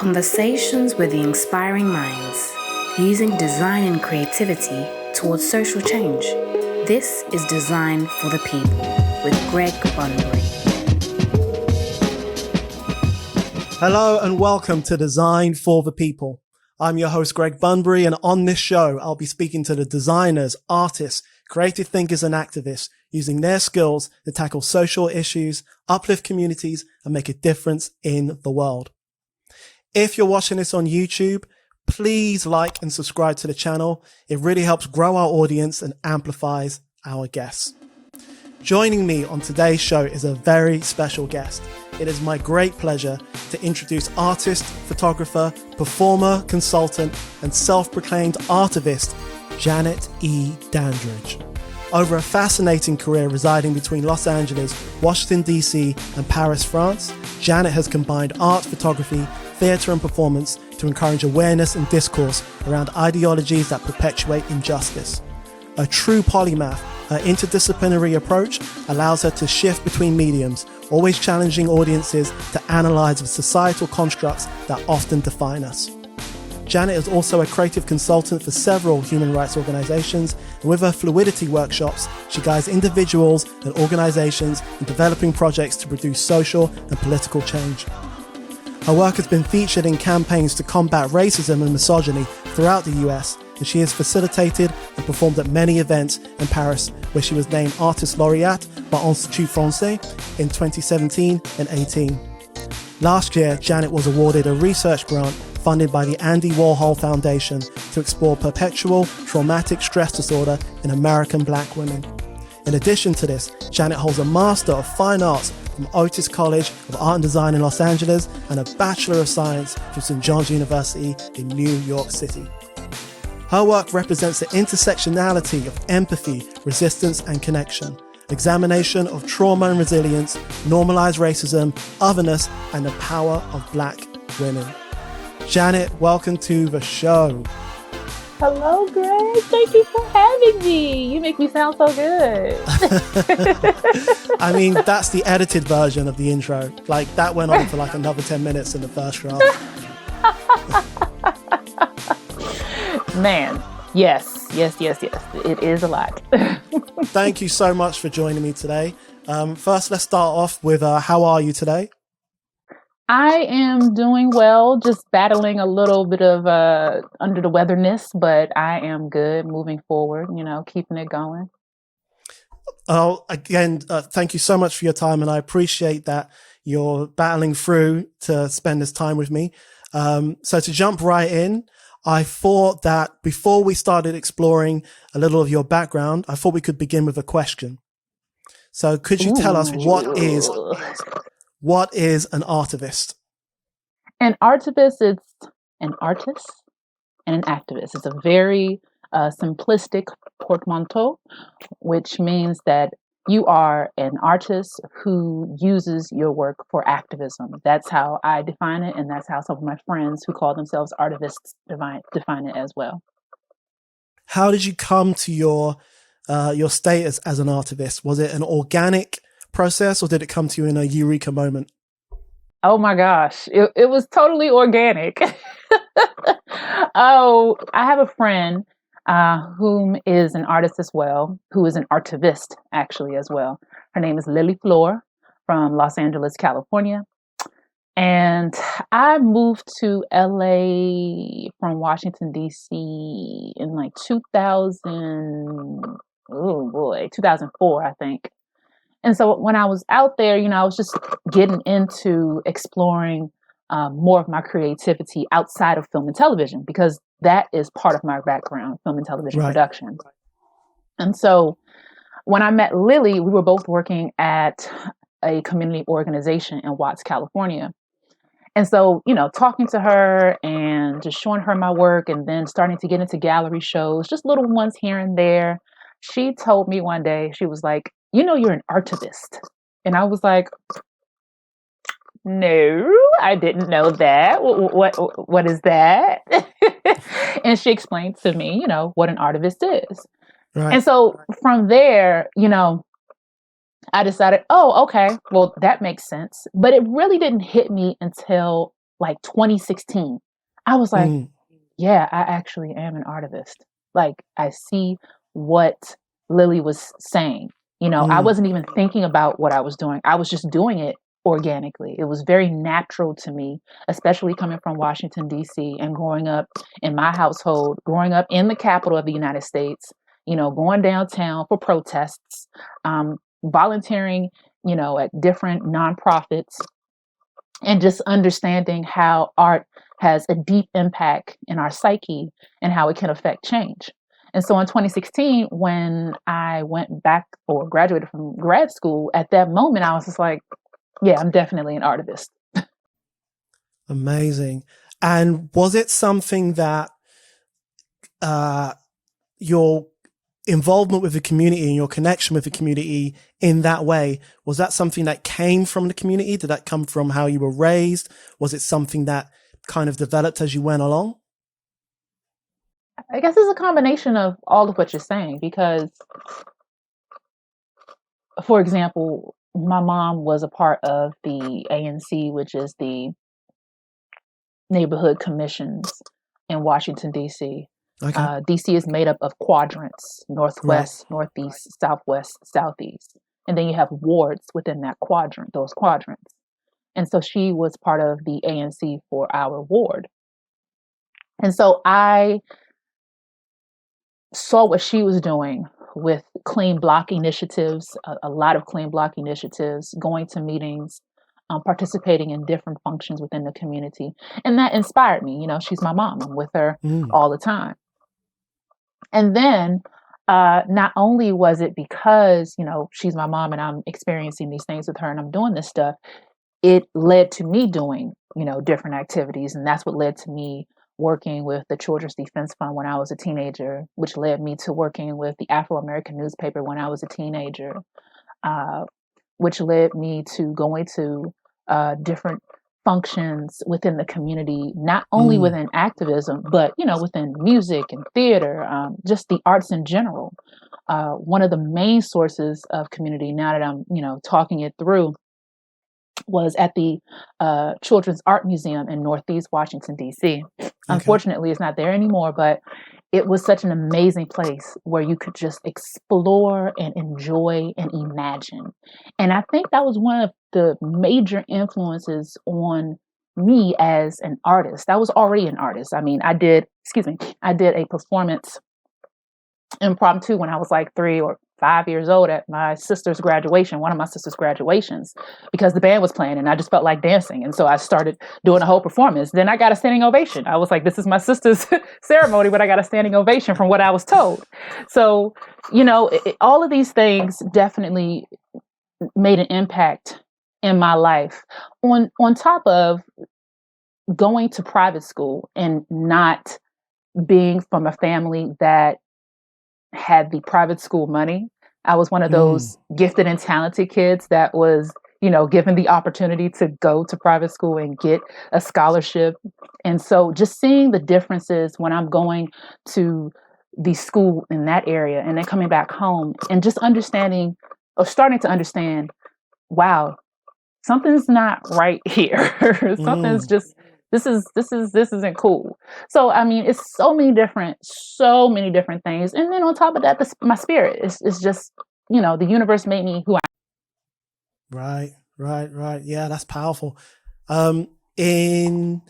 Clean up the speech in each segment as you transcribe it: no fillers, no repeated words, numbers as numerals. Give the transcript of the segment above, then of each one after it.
Conversations with the inspiring minds, using design and creativity towards social change. This is Design for the People with Greg Bunbury. Hello and welcome to Design for the People. I'm your host, Greg Bunbury, and on this show, I'll be speaking to the designers, artists, creative thinkers, and activists using their skills to tackle social issues, uplift communities, and make a difference in the world. If you're watching this on YouTube, please like and subscribe to the channel. It really helps grow our audience and amplifies our guests. Joining me on today's show is a very special guest. It is my great pleasure to introduce artist, photographer, performer, consultant, and self-proclaimed artivist, Janet E. Dandridge. Over a fascinating career residing between Los Angeles, Washington, D.C., and Paris, France, Janet has combined art, photography, theatre, and performance to encourage awareness and discourse around ideologies that perpetuate injustice. A true polymath, her interdisciplinary approach allows her to shift between mediums, always challenging audiences to analyze the societal constructs that often define us. Janet is also a creative consultant for several human rights organizations, and with her fluidity workshops, she guides individuals and organizations in developing projects to produce social and political change. Her work has been featured in campaigns to combat racism and misogyny throughout the US, and she has facilitated and performed at many events in Paris, where she was named Artiste Laureate by Institut Français in 2017 and 18. Last year, Janet was awarded a research grant funded by the Andy Warhol Foundation to explore perpetual traumatic stress disorder in American Black women. In addition to this, Janet holds a Master of Fine Arts from Otis College of Art and Design in Los Angeles and a Bachelor of Science from St. John's University in New York City. Her work represents the intersectionality of empathy, resistance, and connection, examination of trauma and resilience, normalized racism, otherness, and the power of Black women. Janet, welcome to the show. Hello, Greg. Thank you for having me. You make me sound so good. I mean, that's the edited version of the intro. Like, that went on for like another 10 minutes in the first draft. Man, yes. It is a lot. Thank you so much for joining me today. First, let's start off with how are you today? I am doing well, just battling a little bit of under the weatherness, but I am good moving forward, keeping it going. Oh, again, thank you so much for your time, and I appreciate that you're battling through to spend this time with me. So to jump right in, I thought that before we started exploring a little of your background, I thought we could begin with a question. So could you tell us what is an artivist? An artivist is an artist and an activist. It's a very simplistic portmanteau, which means that you are an artist who uses your work for activism. That's how I define it, and that's how some of my friends who call themselves artivists define it as well. How did you come to your status as an artivist? Was it an organic process, or did it come to you in a eureka moment? Oh my gosh, it was totally organic. Oh, I have a friend whom is an artist as well, who is an artivist actually as well. Her name is Lily Flor from Los Angeles, California. And I moved to LA from Washington, D.C. in like 2004, I think. And so when I was out there, I was just getting into exploring more of my creativity outside of film and television, because that is part of my background, film and television production. And so when I met Lily, we were both working at a community organization in Watts, California. And so, talking to her and just showing her my work, and then starting to get into gallery shows, just little ones here and there, she told me one day, she was like, you're an artivist. And I was like, no, I didn't know that. What is that? And she explained to me, what an artivist is. Right. And so from there, I decided, oh, okay, well, that makes sense. But it really didn't hit me until like 2016, I was like, Mm. yeah, I actually am an artivist. Like, I see what Lily was saying. I Mm. wasn't even thinking about what I was doing. I was just doing it organically. It was very natural to me, especially coming from Washington, D.C., and growing up in my household, growing up in the capital of the United States, going downtown for protests, volunteering, at different nonprofits, and just understanding how art has a deep impact in our psyche and how it can affect change. And so in 2016, when I went back or graduated from grad school, at that moment, I was just like, yeah, I'm definitely an artivist. Amazing. And was it something that your involvement with the community and your connection with the community in that way, was that something that came from the community? Did that come from how you were raised? Was it something that kind of developed as you went along? I guess it's a combination of all of what you're saying, because, for example, my mom was a part of the ANC, which is the neighborhood commissions in Washington, D.C. Okay. DC is made up of quadrants: Right. northwest, northeast, southwest, southeast. And then you have wards within that quadrant, those quadrants. And so she was part of the ANC for our ward. And so I saw what she was doing with clean block initiatives, a lot of clean block initiatives, going to meetings, participating in different functions within the community. And that inspired me. She's my mom. I'm with her Mm. all the time. And then not only was it because, she's my mom and I'm experiencing these things with her and I'm doing this stuff, it led to me doing, different activities. And that's what led to me working with the Children's Defense Fund when I was a teenager, which led me to working with the Afro-American newspaper when I was a teenager, which led me to going to different functions within the community, not only Mm. within activism, but, within music and theater, just the arts in general. One of the main sources of community, now that I'm, talking it through, was at the Children's Art Museum in Northeast Washington, D.C. Okay. Unfortunately, it's not there anymore, but it was such an amazing place where you could just explore and enjoy and imagine. And I think that was one of the major influences on me as an artist. I was already an artist. I mean, I did a performance impromptu when I was like 3 or 5 years old at my sister's graduation, one of my sister's graduations, because the band was playing and I just felt like dancing. And so I started doing a whole performance. Then I got a standing ovation. I was like, this is my sister's ceremony, but I got a standing ovation from what I was told. So, all of these things definitely made an impact in my life. On top of going to private school and not being from a family that had the private school money. I was one of those gifted and talented kids that was, given the opportunity to go to private school and get a scholarship. And so just seeing the differences when I'm going to the school in that area and then coming back home and just understanding or starting to understand, wow, something's not right here. Something's just this isn't cool. So I mean, it's so many different things. And then on top of that, my spirit is just, the universe made me who I Right. Yeah, that's powerful. In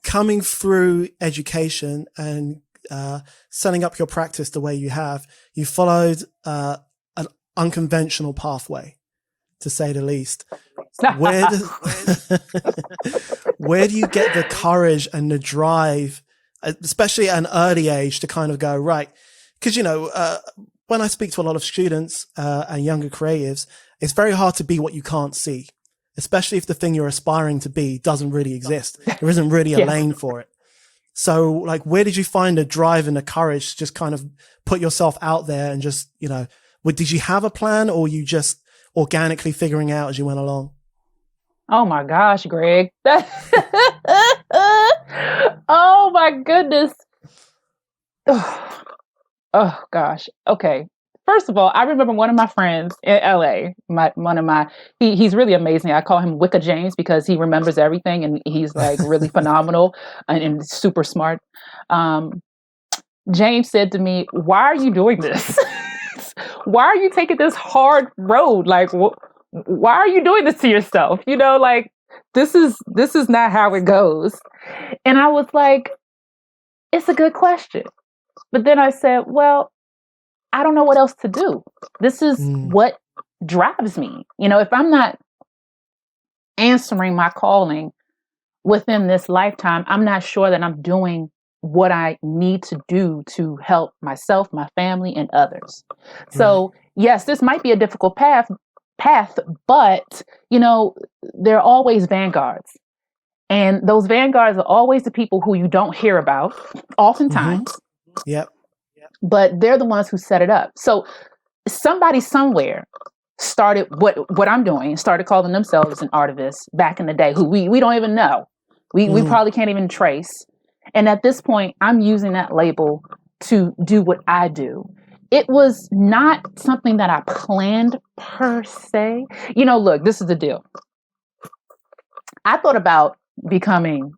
coming through education and setting up your practice the way you have, you followed an unconventional pathway, to say the least. Where do you get the courage and the drive, especially at an early age, to kind of go, right? Because, when I speak to a lot of students and younger creatives, it's very hard to be what you can't see, especially if the thing you're aspiring to be doesn't really exist. There isn't really a lane for it. So, like, where did you find the drive and the courage to just kind of put yourself out there and just, did you have a plan, or you just organically figuring out as you went along? Oh my gosh, Greg. Oh my goodness. Oh gosh. Okay. first of all, I remember one of my friends in LA, he's really amazing. I call him Wicca James because he remembers everything and he's like really phenomenal and super smart. James said to me, "Why are you doing this? Why are you taking this hard road? Like, why are you doing this to yourself? Like this is not how it goes." And I was like, it's a good question. But then I said, well, I don't know what else to do. This is what drives me. If I'm not answering my calling within this lifetime, I'm not sure that I'm doing what I need to do to help myself, my family, and others. So yes, this might be a difficult path, but there are always vanguards. And those vanguards are always the people who you don't hear about, oftentimes. Yep. But they're the ones who set it up. So somebody somewhere started what I'm doing, started calling themselves an artivist back in the day, who we don't even know. We probably can't even trace. And at this point, I'm using that label to do what I do. It was not something that I planned per se. Look, this is the deal. I thought about becoming,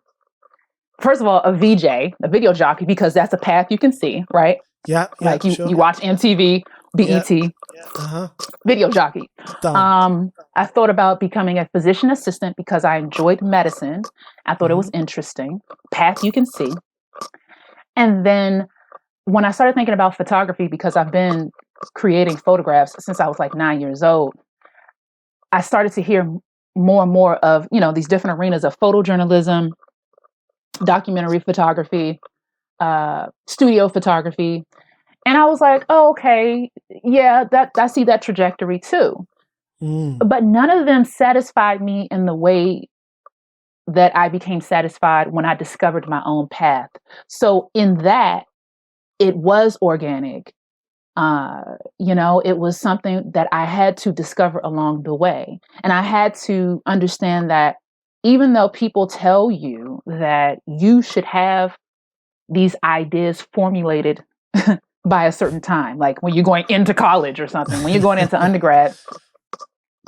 first of all, a VJ, a video jockey, because that's a path you can see, right? Yeah. Like you watch MTV, BET, video jockey. I thought about becoming a physician assistant because I enjoyed medicine. I thought it was interesting. Path you can see. And then when I started thinking about photography, because I've been creating photographs since I was like 9 years old, I started to hear more and more of, these different arenas of photojournalism, documentary photography, studio photography. And I was like, oh, okay, yeah, I see that trajectory too. But none of them satisfied me in the way that I became satisfied when I discovered my own path. So in that, it was organic. It was something that I had to discover along the way. And I had to understand that even though people tell you that you should have these ideas formulated by a certain time, like when you're going into college or something, when you're going into undergrad,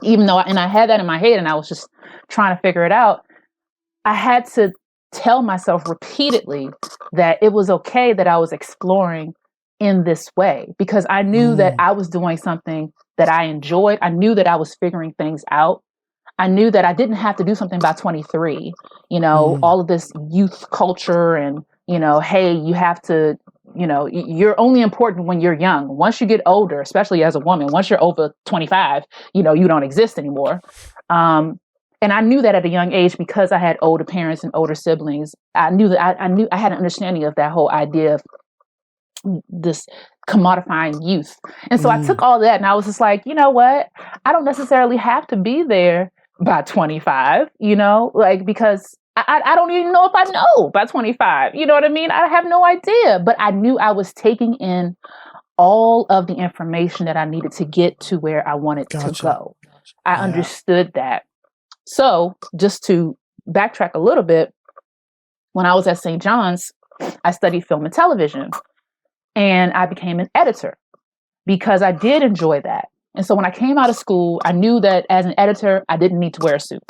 and I had that in my head and I was just trying to figure it out, I had to tell myself repeatedly that it was okay that I was exploring in this way, because I knew that I was doing something that I enjoyed. I knew that I was figuring things out. I knew that I didn't have to do something by 23, all of this youth culture and, hey, you have to, you're only important when you're young. Once you get older, especially as a woman, once you're over 25, you don't exist anymore. And I knew that at a young age because I had older parents and older siblings. I knew that I had an understanding of that whole idea of this commodifying youth. And so I took all that and I was just like, you know what? I don't necessarily have to be there by 25, because I don't even know if I know by 25. You know what I mean? I have no idea. But I knew I was taking in all of the information that I needed to get to where I wanted to go. I understood that. So just to backtrack a little bit, when I was at St. John's, I studied film and television. And I became an editor because I did enjoy that. And so when I came out of school, I knew that as an editor, I didn't need to wear a suit.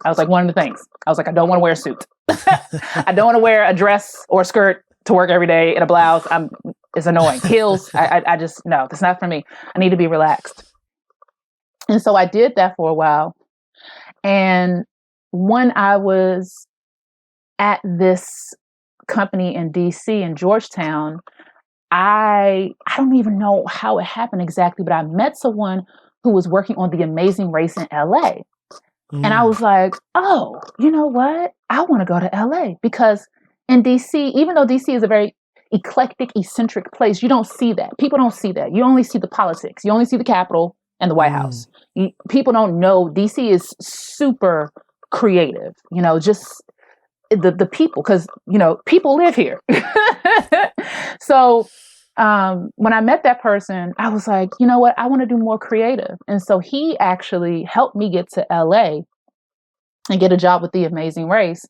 I was like, one of the things. I was like, I don't want to wear a suit. I don't want to wear a dress or a skirt to work every day in a blouse. It's annoying. Heels, I just, no, that's not for me. I need to be relaxed. And so I did that for a while. And when I was at this company in DC, in Georgetown, I don't even know how it happened exactly, but I met someone who was working on The Amazing Race in LA. And I was like, oh, you know what? I want to go to LA because in DC, even though DC is a very eclectic, eccentric place, you don't see that. People don't see that. You only see the politics. You only see the Capitol and the White House. People don't know DC is super creative, just the people, because, people live here. So when I met that person, I was like, you know what? I want to do more creative. And so he actually helped me get to LA and get a job with The Amazing Race.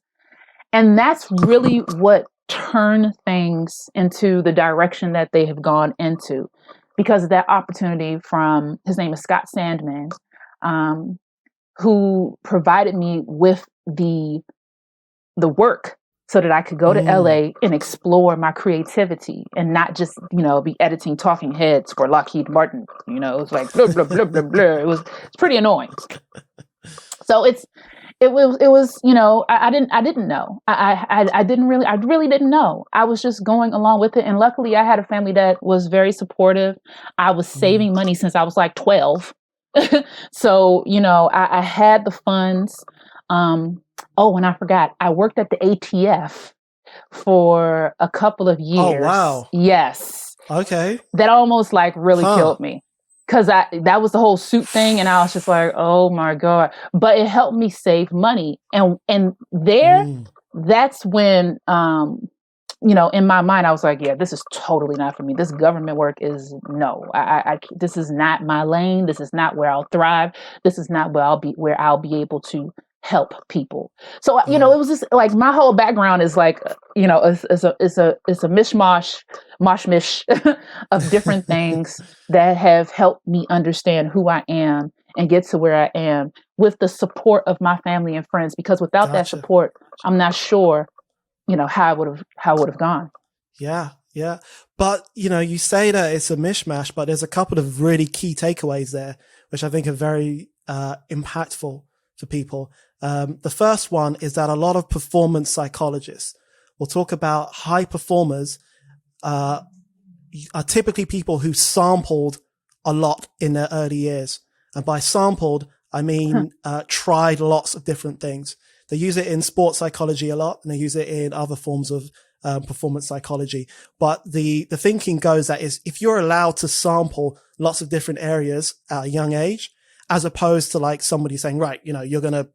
And that's really what turned things into the direction that they have gone into. because of that opportunity from, his name is Scott Sandman, who provided me with the work so that I could go to LA and explore my creativity and not just, be editing talking heads for Lockheed Martin. It was like blah, blah, blah, blah, blah. It's pretty annoying. So it was, I didn't know. I really didn't know. I was just going along with it. And luckily I had a family that was very supportive. I was saving money since I was like 12. So, I had the funds. And I forgot, I worked at the ATF for a couple of years. Oh, wow. Yes. Okay. That almost like really killed me. Because that was the whole suit thing, and I was just like, oh my God. But it helped me save money. And there, that's when, in my mind, I was like, yeah, this is totally not for me. This government work is no. This is not my lane. This is not where I'll thrive. This is not where I'll be able to help people. So, it was just like my whole background is like, it's a mishmash of different things that have helped me understand who I am and get to where I am with the support of my family and friends, because without that support, I'm not sure, how it would have gone. Yeah. Yeah. But, you say that it's a mishmash, but there's a couple of really key takeaways there, which I think are very impactful for people. The first one is that a lot of performance psychologists will talk about high performers are typically people who sampled a lot in their early years. And by sampled, I mean tried lots of different things. They use it in sports psychology a lot, and they use it in other forms of performance psychology. But the thinking goes that is, if you're allowed to sample lots of different areas at a young age, as opposed to like somebody saying, right, you're going to,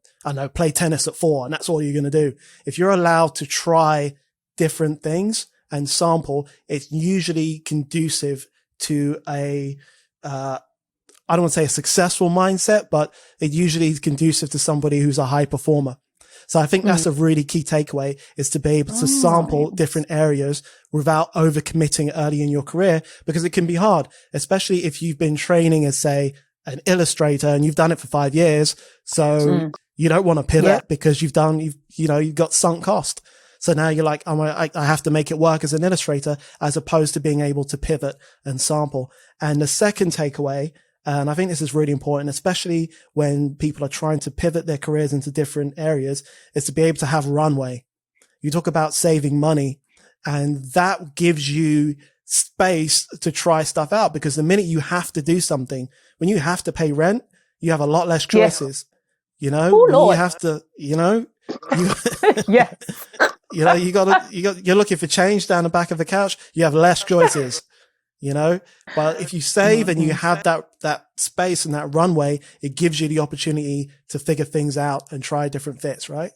play tennis at 4 and that's all you're going to do. If you're allowed to try different things and sample, it's usually conducive to I don't want to say a successful mindset, but it usually is conducive to somebody who's a high performer. So I think that's a really key takeaway, is to be able to sample different areas without overcommitting early in your career, because it can be hard, especially if you've been training as, say, an illustrator and you've done it for 5 years. So you don't want to pivot because you've got sunk cost. So now you're like, I have to make it work as an illustrator, as opposed to being able to pivot and sample. And the second takeaway, and I think this is really important, especially when people are trying to pivot their careers into different areas, is to be able to have runway. You talk about saving money, and that gives you space to try stuff out, because the minute you have to do something, when you have to pay rent, you have a lot less choices. Ooh, when Lord. you have to, you Yeah. you're looking for change down the back of the couch, you have less choices. But if you save and you have that space and that runway, it gives you the opportunity to figure things out and try different fits, right?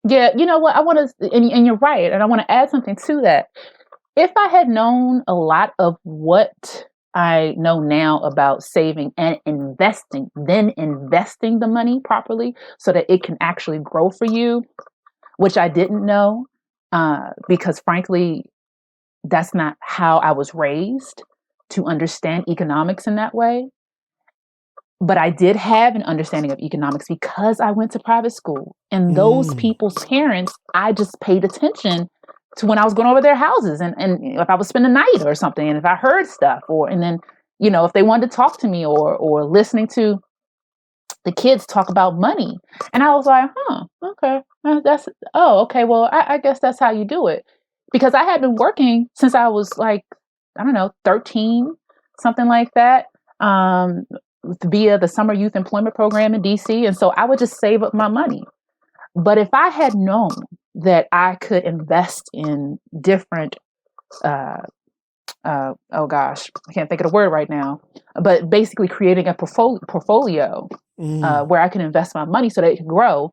Yeah. You know what? I want to, and you're right. And I want to add something to that. If I had known a lot of what I know now about saving and investing, then investing the money properly so that it can actually grow for you, which I didn't know, because frankly, that's not how I was raised to understand economics in that way. But I did have an understanding of economics because I went to private school, and those people's parents, I just paid attention to when I was going over their houses, and if I was spending the night or something, and if I heard stuff, and then, if they wanted to talk to me or listening to the kids talk about money. And I was like, okay, okay. Well, I guess that's how you do it. Because I had been working since I was like, I don't know, 13, something like that, via the Summer Youth Employment Program in DC. And so I would just save up my money. But if I had known that I could invest in different, oh gosh, I can't think of the word right now, but basically creating a portfolio where I can invest my money so that it can grow.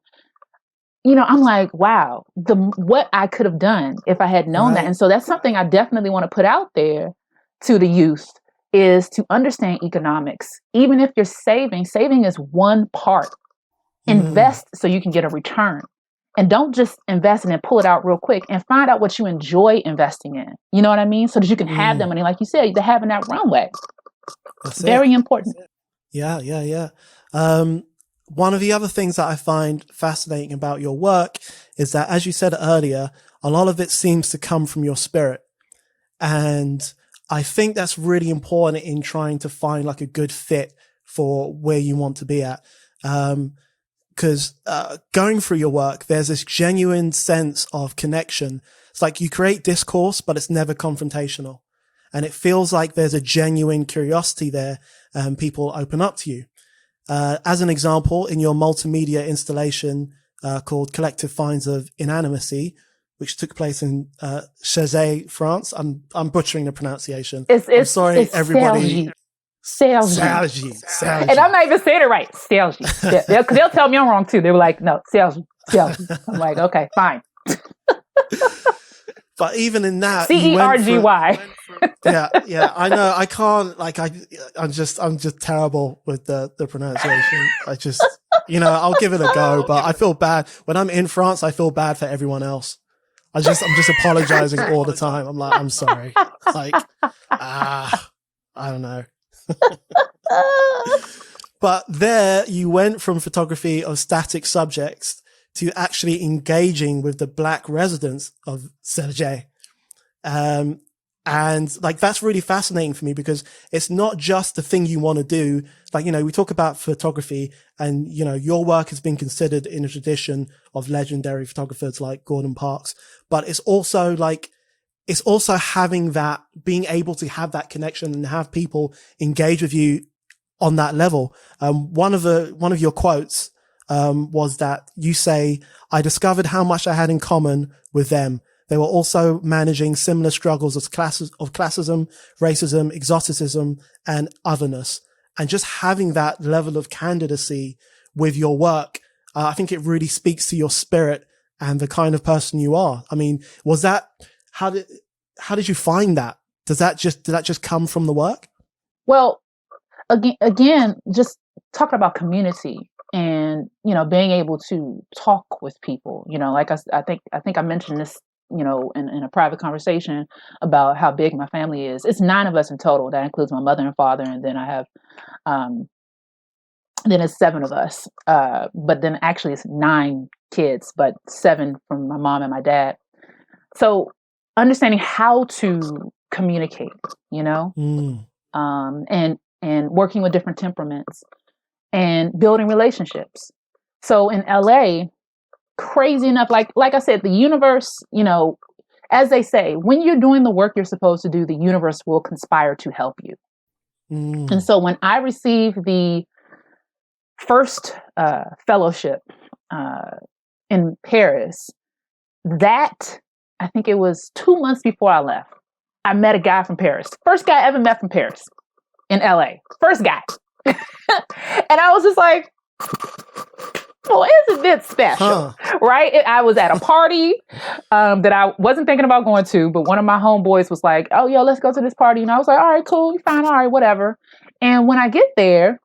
I'm like, wow, what I could have done if I had known that. And so that's something I definitely want to put out there to the youth, is to understand economics. Even if you're saving is one part. Invest so you can get a return. And don't just invest in it, pull it out real quick, and find out what you enjoy investing in. You know what I mean? So that you can have that money, like you said, they're having that runway. That's very important. Yeah. One of the other things that I find fascinating about your work is that, as you said earlier, a lot of it seems to come from your spirit. And I think that's really important in trying to find like a good fit for where you want to be at. Because going through your work, there's this genuine sense of connection. It's like you create discourse, but it's never confrontational. And it feels like there's a genuine curiosity there, and people open up to you. As an example, in your multimedia installation called Collective Finds of Inanimacy, which took place in Chazé, France. I'm butchering the pronunciation. I'm sorry, everybody. Sergi. And I'm not even saying it right. Sergi. They'll tell me I'm wrong too. They were like, no, Sergi. I'm like, okay, fine. But even in that, Cergy. Yeah. I know. I can't. Like, I'm just terrible with the pronunciation. I just, I'll give it a go. But I feel bad when I'm in France. I feel bad for everyone else. I'm just apologizing all the time. I'm like, I'm sorry. Like, I don't know. But there you went from photography of static subjects to actually engaging with the Black residents of Sergi. And like, that's really fascinating for me because it's not just the thing you want to do. Like, we talk about photography and, your work has been considered in a tradition of legendary photographers like Gordon Parks, but it's also having that, being able to have that connection and have people engage with you on that level. One of your quotes, was that you say, I discovered how much I had in common with them. They were also managing similar struggles of classism, racism, exoticism, and otherness. And just having that level of candidacy with your work, I think it really speaks to your spirit and the kind of person you are. I mean, how did you find that? Did that just come from the work? Well, again, just talking about community and, being able to talk with people, like I think I mentioned this, in a private conversation about how big my family is. It's 9 of us in total. That includes my mother and father. And then I have, then it's 7 of us. But then actually it's 9 kids, but 7 from my mom and my dad. So understanding how to communicate, and working with different temperaments and building relationships. So in LA, crazy enough, like I said, the universe, as they say, when you're doing the work you're supposed to do, the universe will conspire to help you. And so when I received the first fellowship in Paris, that, I think it was 2 months before I left, I met a guy from Paris. First guy I ever met from Paris in LA. First guy. And I was just like, well, isn't this special? Right? I was at a party that I wasn't thinking about going to, but one of my homeboys was like, oh, yo, let's go to this party. And I was like, all right, cool, fine, all right, whatever. And when I get there,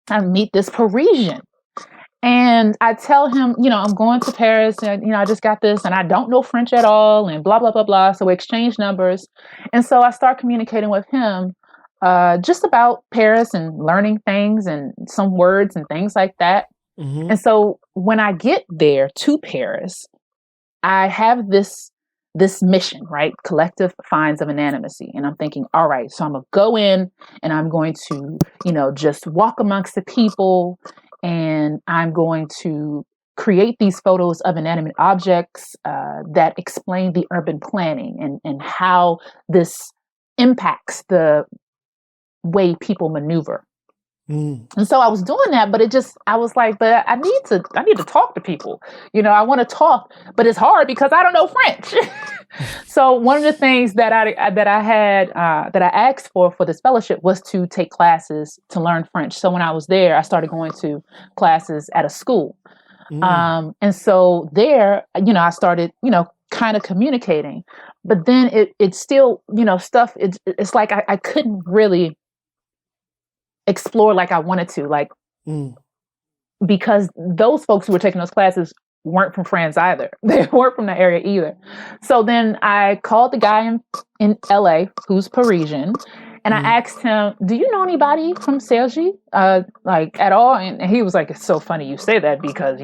I meet this Parisian. And I tell him, I'm going to Paris and, I just got this and I don't know French at all and blah, blah, blah, blah. So we exchange numbers. And so I start communicating with him just about Paris and learning things and some words and things like that. Mm-hmm. And so when I get there to Paris, I have this mission, right? Collective Finds of Inanimacy. And I'm thinking, all right, so I'm going to go in and I'm going to, just walk amongst the people and I'm going to create these photos of inanimate objects that explain the urban planning and how this impacts the way people maneuver. And so I was doing that, but I was like, but I need to talk to people. I want to talk, but it's hard because I don't know French. So one of the things that I asked for this fellowship was to take classes to learn French. So when I was there, I started going to classes at a school. And so there, I started, kind of communicating, but then it still, stuff, it's like I couldn't really explore like I wanted to, because those folks who were taking those classes weren't from France either. They weren't from the area either. So then I called the guy in LA who's Parisian, and I asked him, "Do you know anybody from Cergy, like at all?" And he was like, "It's so funny you say that because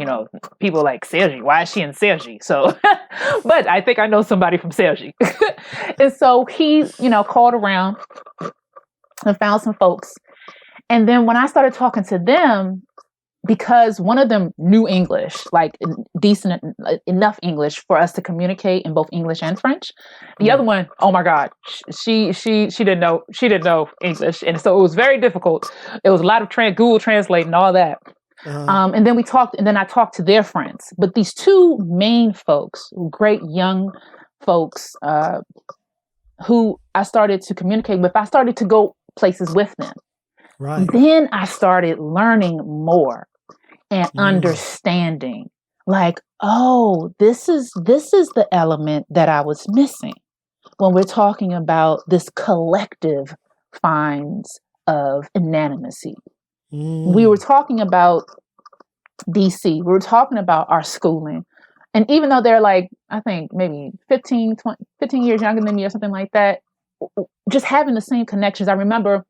people like Cergy. Why is she in Cergy?" So, but I think I know somebody from Cergy. And so he, called around and found some folks. And then when I started talking to them, because one of them knew English, like decent enough English for us to communicate in both English and French. The other one, oh my God, she didn't know English, and so it was very difficult. It was a lot of Google Translate and all that. And then I talked to their friends. But these two main folks, great young folks, who I started to communicate with, I started to go places with them. Right. Then I started learning more and understanding, like, oh, this is the element that I was missing when we're talking about this collective finds of anonymity. We were talking about DC. We were talking about our schooling. And even though they're like, I think maybe 15 years younger than me or something like that, just having the same connections. I remember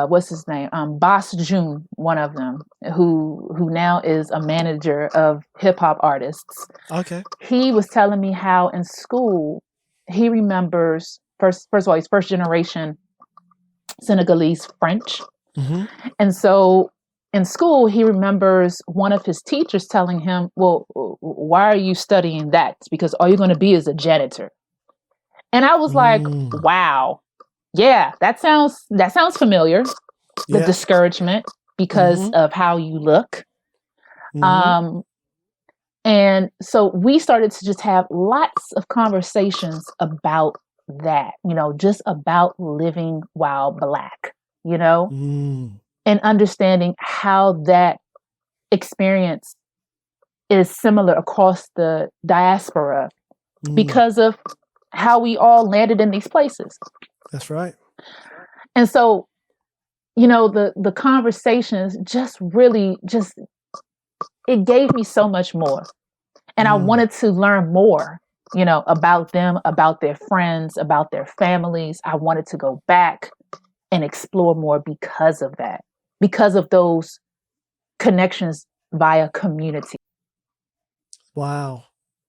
what's his name? Boss June, one of them, who now is a manager of hip hop artists. Okay. He was telling me how in school he remembers first of all, he's first generation Senegalese French. And so in school, he remembers one of his teachers telling him, "Well, why are you studying that? It's because all you're going to be is a janitor." And I was like, wow. Yeah, that sounds familiar. The discouragement because of how you look. And so we started to just have lots of conversations about that, just about living while Black, and understanding how that experience is similar across the diaspora because of how we all landed in these places. That's right. And so, the conversations just really it gave me so much more. And I wanted to learn more, about them, about their friends, about their families. I wanted to go back and explore more because of that, because of those connections via community. Wow.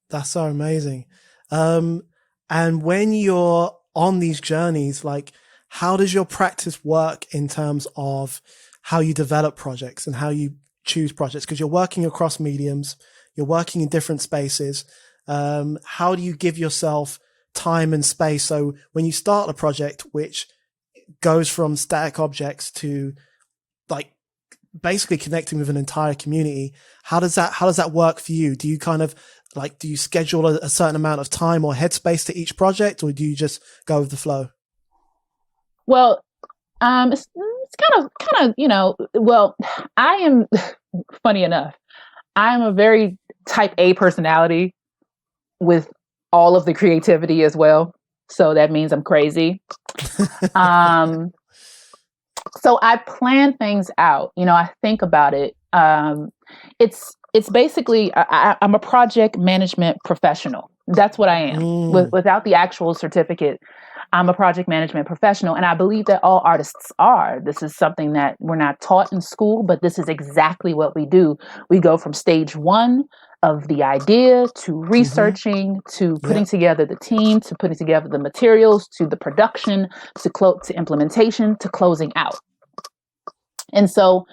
That's so amazing. And when you're on these journeys, like, how does your practice work in terms of how you develop projects and how you choose projects? Because you're working across mediums, you're working in different spaces. How do you give yourself time and space? So when you start a project, which goes from static objects to like basically connecting with an entire community, how does that work for you? Do you do you schedule a certain amount of time or headspace to each project, or do you just go with the flow? Well, it's kind of, well, I am, funny enough, I am a very type A personality with all of the creativity as well. So that means I'm crazy. So I plan things out, I think about it. It's basically, I'm a project management professional. That's what I am. Without the actual certificate, I'm a project management professional. And I believe that all artists are. This is something that we're not taught in school, but this is exactly what we do. We go from stage one of the idea to researching, to putting together the team, to putting together the materials, to the production, to implementation, to closing out. And so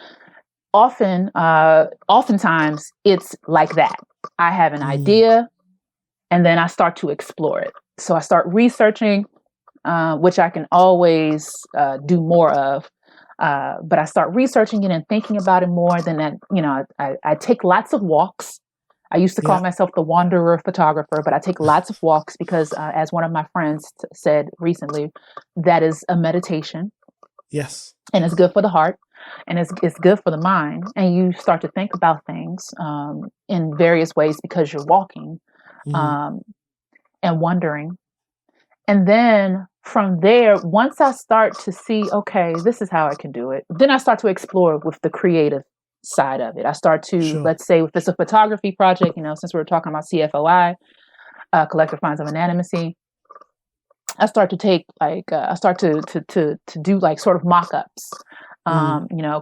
oftentimes it's like that. I have an idea and then I start to explore it. So I start researching, which I can always do more of. But I start researching it and thinking about it more. Then that, I take lots of walks. I used to call myself the wanderer photographer, but I take lots of walks because, as one of my friends said recently, that is a meditation. Yes. And it's good for the heart, and it's good for the mind. And you start to think about things in various ways because you're walking and wondering. And then from there, once I start to see, okay, this is how I can do it, then I start to explore with the creative side of it. I start to, Sure. let's say if it's a photography project, since we were talking about CFOI, collective finds of anonymity, I start to take I start to do like sort of mock-ups,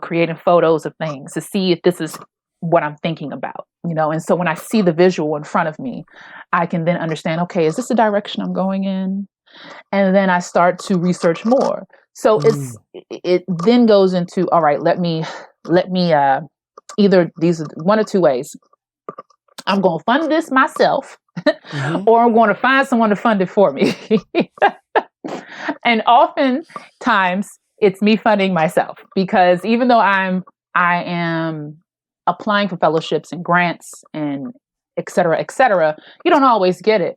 creating photos of things to see if this is what I'm thinking about, and so when I see the visual in front of me, I can then understand, okay, is this the direction I'm going in? And then I start to research more. So it then goes into, all right, let me either these are one or two ways. I'm going to fund this myself, or I'm going to find someone to fund it for me. And oftentimes it's me funding myself, because even though I am applying for fellowships and grants and et cetera, you don't always get it.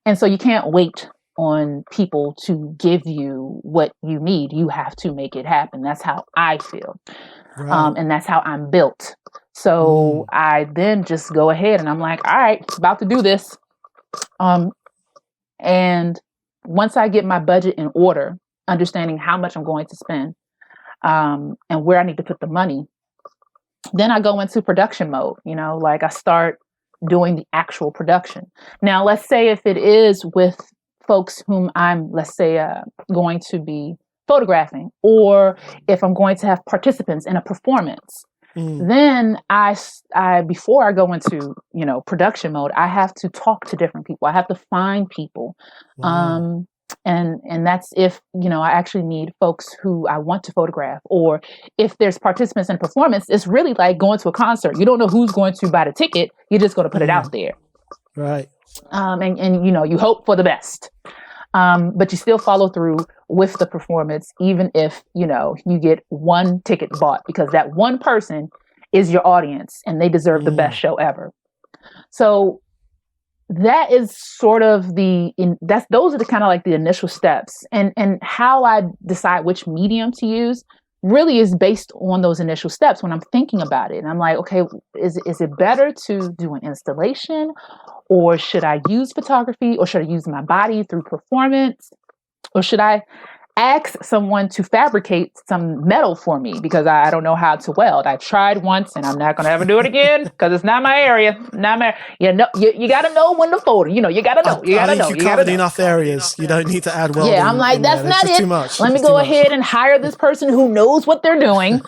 And so you can't wait on people to give you what you need. You have to make it happen. That's how I feel. Right. And that's how I'm built. So I then just go ahead and I'm like, all right, about to do this. And once I get my budget in order, understanding how much I'm going to spend, and where I need to put the money, then I go into production mode, I start doing the actual production. Now, let's say if it is with folks whom I'm, going to be photographing, or if I'm going to have participants in a performance, then I before I go into, production mode, I have to talk to different people. I have to find people. Wow. And that's if, I actually need folks who I want to photograph, or if there's participants in performance, it's really like going to a concert. You don't know who's going to buy the ticket. You're just going to put it out there. Right. And you hope for the best. But you still follow through with the performance, even if, you get one ticket bought, because that one person is your audience and they deserve the best show ever. So that is sort of those are the kind of like the initial steps, and how I decide which medium to use really is based on those initial steps when I'm thinking about it. And I'm like, okay, is it better to do an installation, or should I use photography, or should I use my body through performance, or should I ask someone to fabricate some metal for me because I don't know how to weld? I tried once and I'm not going to ever do it again because it's not my area. You got to know when to fold. You got to know. I think you covered enough areas. You don't need to add welding. Yeah, I'm like, that's not it. Too much. Let me go ahead and hire this person who knows what they're doing.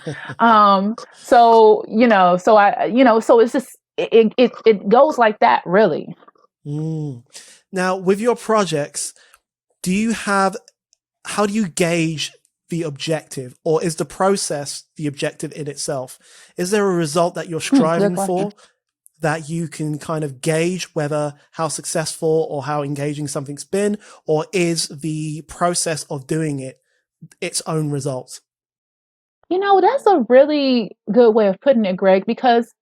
So it's just, it goes like that, really. Now, with your projects, how do you gauge the objective, or is the process the objective in itself? Is there a result that you're striving for that you can kind of gauge how successful or how engaging something's been, or is the process of doing it its own result? That's a really good way of putting it, Greg, because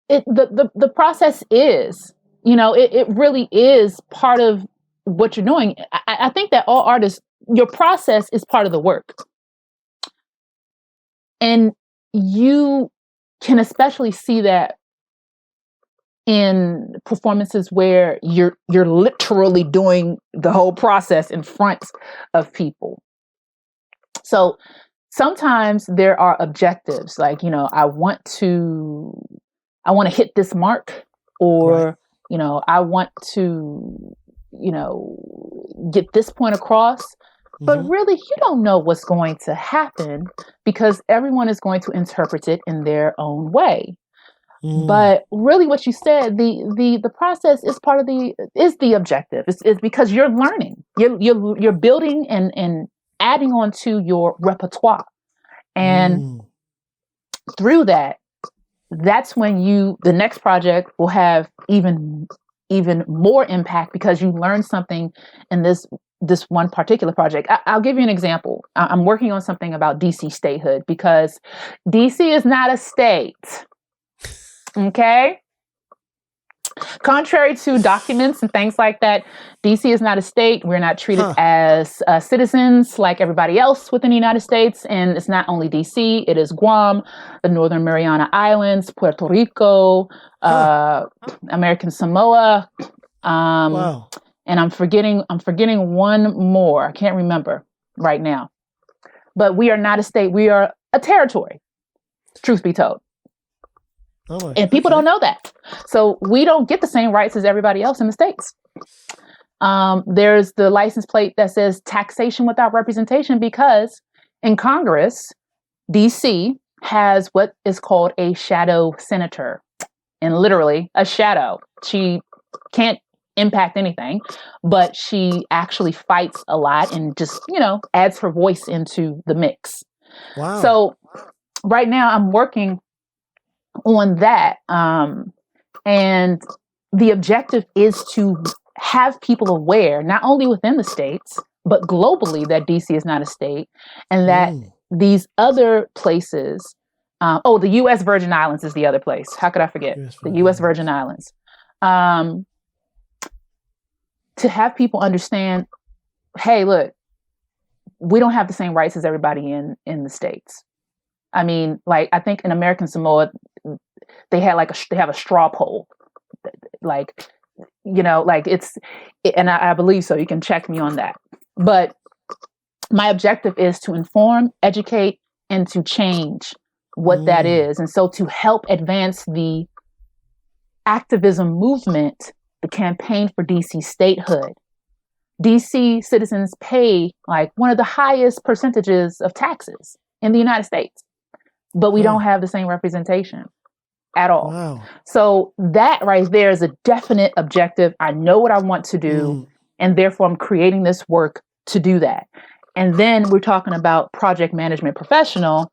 the process is, it really is part of what you're doing. I think that all artists, your process is part of the work. And you can especially see that in performances where you're literally doing the whole process in front of people. So sometimes there are objectives, like, I want to hit this mark, or, right. I want to, get this point across. But really, you don't know what's going to happen, because everyone is going to interpret it in their own way. But really, what you said, the process is part of the objective. It's because you're learning, you're building and adding on to your repertoire, and through that's when the next project will have even more impact, because you learned something in this one particular project. I'll give you an example. I'm working on something about DC statehood, because DC is not a state. Okay? Contrary to documents and things like that, DC is not a state. We're not treated as citizens like everybody else within the United States. And it's not only DC, it is Guam, the Northern Mariana Islands, Puerto Rico, American Samoa. Wow. And I'm forgetting one more. I can't remember right now. But we are not a state. We are a territory, truth be told. Oh, and people okay. don't know that. So we don't get the same rights as everybody else in the States. There's the license plate that says taxation without representation, because in Congress, DC has what is called a shadow senator, and literally a shadow. She can't impact anything, but she actually fights a lot and just, adds her voice into the mix. Wow. So right now I'm working on that. And the objective is to have people aware, not only within the states, but globally, that DC is not a state, and that these other places, the U.S. Virgin Islands is the other place. How could I forget? The U.S. Virgin Islands. To have people understand, hey, look, we don't have the same rights as everybody in the States. I mean, like, I think in American Samoa, they have a straw poll. Like, and I believe so. You can check me on that. But my objective is to inform, educate, and to change what that is. And so to help advance the activism movement, the campaign for DC statehood. DC citizens pay like one of the highest percentages of taxes in the United States, but we don't have the same representation at all. Wow. So that right there is a definite objective. I know what I want to do, and therefore I'm creating this work to do that. And then we're talking about project management professional.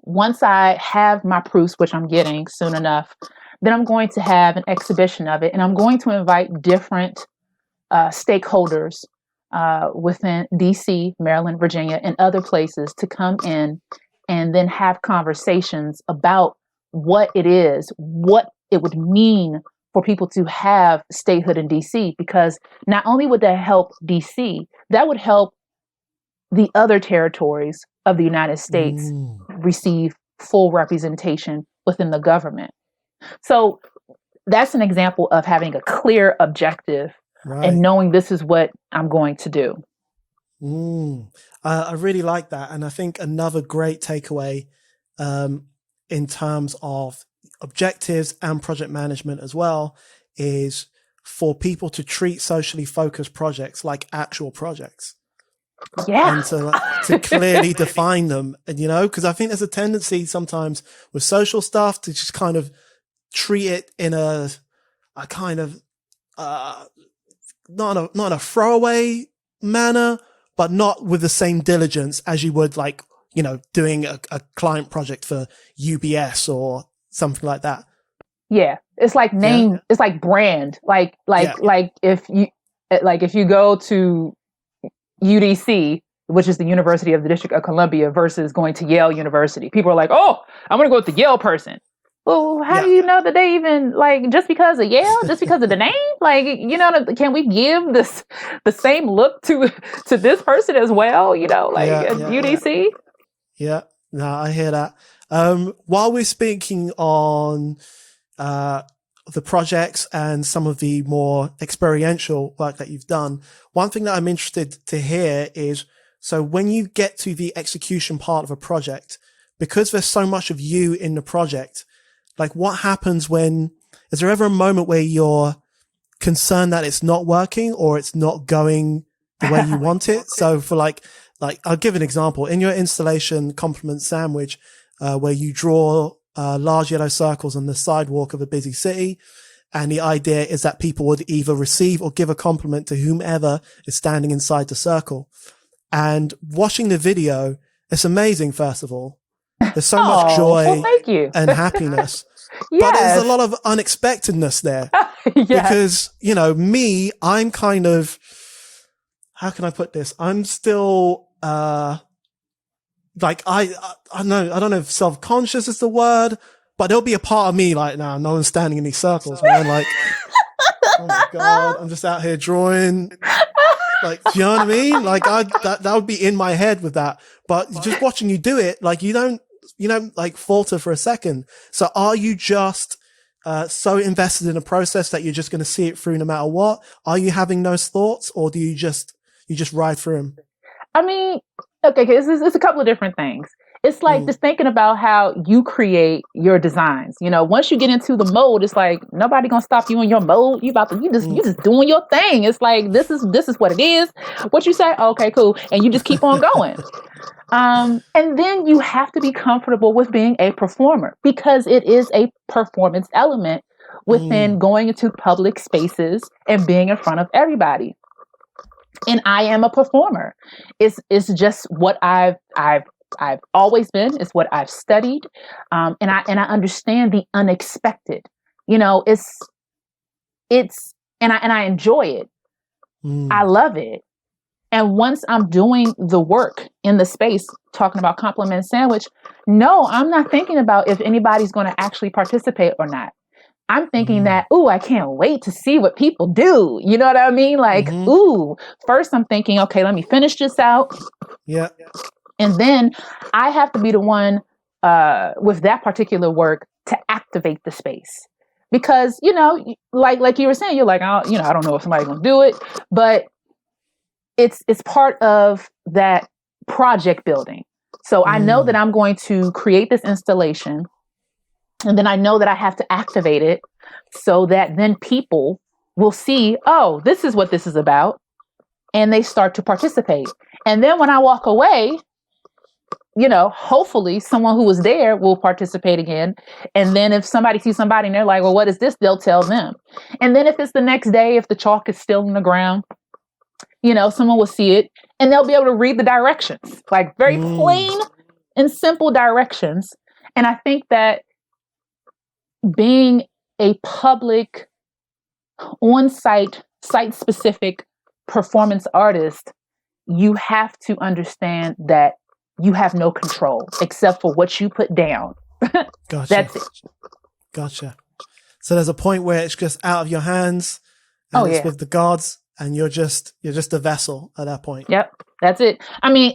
Once I have my proofs, which I'm getting soon enough, then I'm going to have an exhibition of it, and I'm going to invite different stakeholders within DC, Maryland, Virginia, and other places to come in and then have conversations about what it is, what it would mean for people to have statehood in DC, because not only would that help DC, that would help the other territories of the United States receive full representation within the government. So that's an example of having a clear objective and knowing this is what I'm going to do. I really like that. And I think another great takeaway in terms of objectives and project management as well is for people to treat socially focused projects like actual projects. Yeah. And to clearly define them. And, because I think there's a tendency sometimes with social stuff to just kind of treat it in a kind of, not a throwaway manner, but not with the same diligence as you would doing a client project for UBS or something like that. Yeah. It's like name, it's like brand, like if you go to UDC, which is the University of the District of Columbia, versus going to Yale University. People are like, oh, I'm going to go with the Yale person. Well, how do you know that they even, just because of Yale, just because of the name? Can we give the same look to this person as well, UDC? Yeah, no, I hear that. While we're speaking on the projects and some of the more experiential work that you've done, one thing that I'm interested to hear is, so when you get to the execution part of a project, because there's so much of you in the project, what happens is there ever a moment where you're concerned that it's not working or it's not going the way you want it? So for I'll give an example. In your installation Compliment Sandwich, where you draw large yellow circles on the sidewalk of a busy city. And the idea is that people would either receive or give a compliment to whomever is standing inside the circle. And watching the video, it's amazing, first of all. There's so much joy and happiness. But there's a lot of unexpectedness there. Because, I'm kind of, how can I put this? I'm still, I don't know if self-conscious is the word, but there'll be a part of me no one's standing in these circles, man. Oh my God, I'm just out here drawing. Do you know what I mean? That would be in my head with that. But just watching you do it, you don't falter for a second. So are you just so invested in a process that you're just going to see it through no matter what? Are you having those thoughts, or do you just ride through them? I mean, okay, it's a couple of different things. It's like just thinking about how you create your designs. Once you get into the mode, it's like nobody gonna stop you in your mode. You just doing your thing. It's like this is what it is. What you say? Okay, cool, and you just keep on going. And then you have to be comfortable with being a performer, because it is a performance element within going into public spaces and being in front of everybody. And I am a performer. It's just what I've always been. It's what I've studied, and I understand the unexpected. It's and I enjoy it. I love it. And once I'm doing the work in the space, talking about compliment sandwich, no, I'm not thinking about if anybody's going to actually participate or not. I'm thinking that, I can't wait to see what people do. You know what I mean? Like, first I'm thinking, okay, let me finish this out. Yeah. And then I have to be the one with that particular work to activate the space. Because, like you were saying, you're like, I don't know if somebody's going to do it, but it's part of that project building. So I know that I'm going to create this installation, and then I know that I have to activate it so that then people will see, oh, this is what this is about. And they start to participate. And then when I walk away, hopefully someone who was there will participate again. And then if somebody sees somebody and they're like, well, what is this? They'll tell them. And then if it's the next day, if the chalk is still in the ground, someone will see it and they'll be able to read the directions, like very plain and simple directions. And I think that being a public, on-site, site-specific performance artist, you have to understand that you have no control except for what you put down. Gotcha. That's it. Gotcha. So there's a point where it's just out of your hands, and it's with the gods, and you're just a vessel at that point. Yep. That's it. I mean,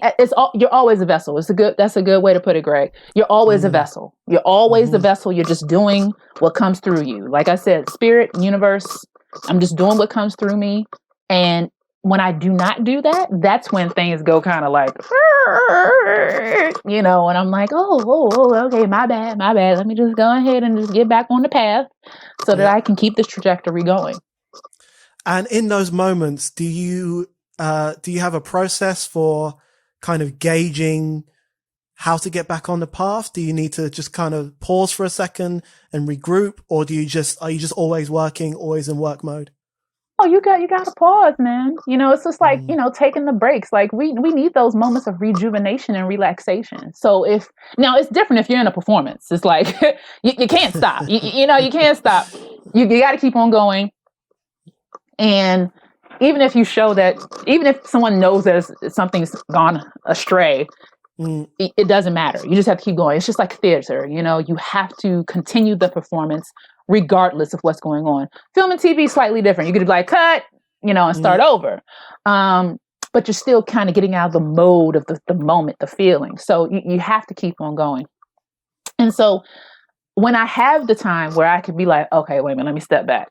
you're always a vessel. That's a good way to put it, Greg. You're always a vessel. You're always the vessel. You're just doing what comes through you. Like I said, spirit, universe, I'm just doing what comes through me. And when I do not do that, that's when things go kind of like, and I'm like, okay, my bad. Let me just go ahead and just get back on the path so that I can keep this trajectory going. And in those moments, do you have a process for kind of gauging how to get back on the path? Do you need to just kind of pause for a second and regroup, or are you just always working, always in work mode? Oh, you got to pause, man. It's just like, taking the breaks. Like we need those moments of rejuvenation and relaxation. So now it's different if you're in a performance. It's like, you can't stop. You can't stop. You got to keep on going. And even if someone knows that something's gone astray, it doesn't matter. You just have to keep going. It's just like theater. You have to continue the performance regardless of what's going on. Film and TV is slightly different. You could be like, cut, and start over. But you're still kind of getting out of the mode of the moment, the feeling. So you have to keep on going. And so when I have the time where I could be like, okay, wait a minute, let me step back,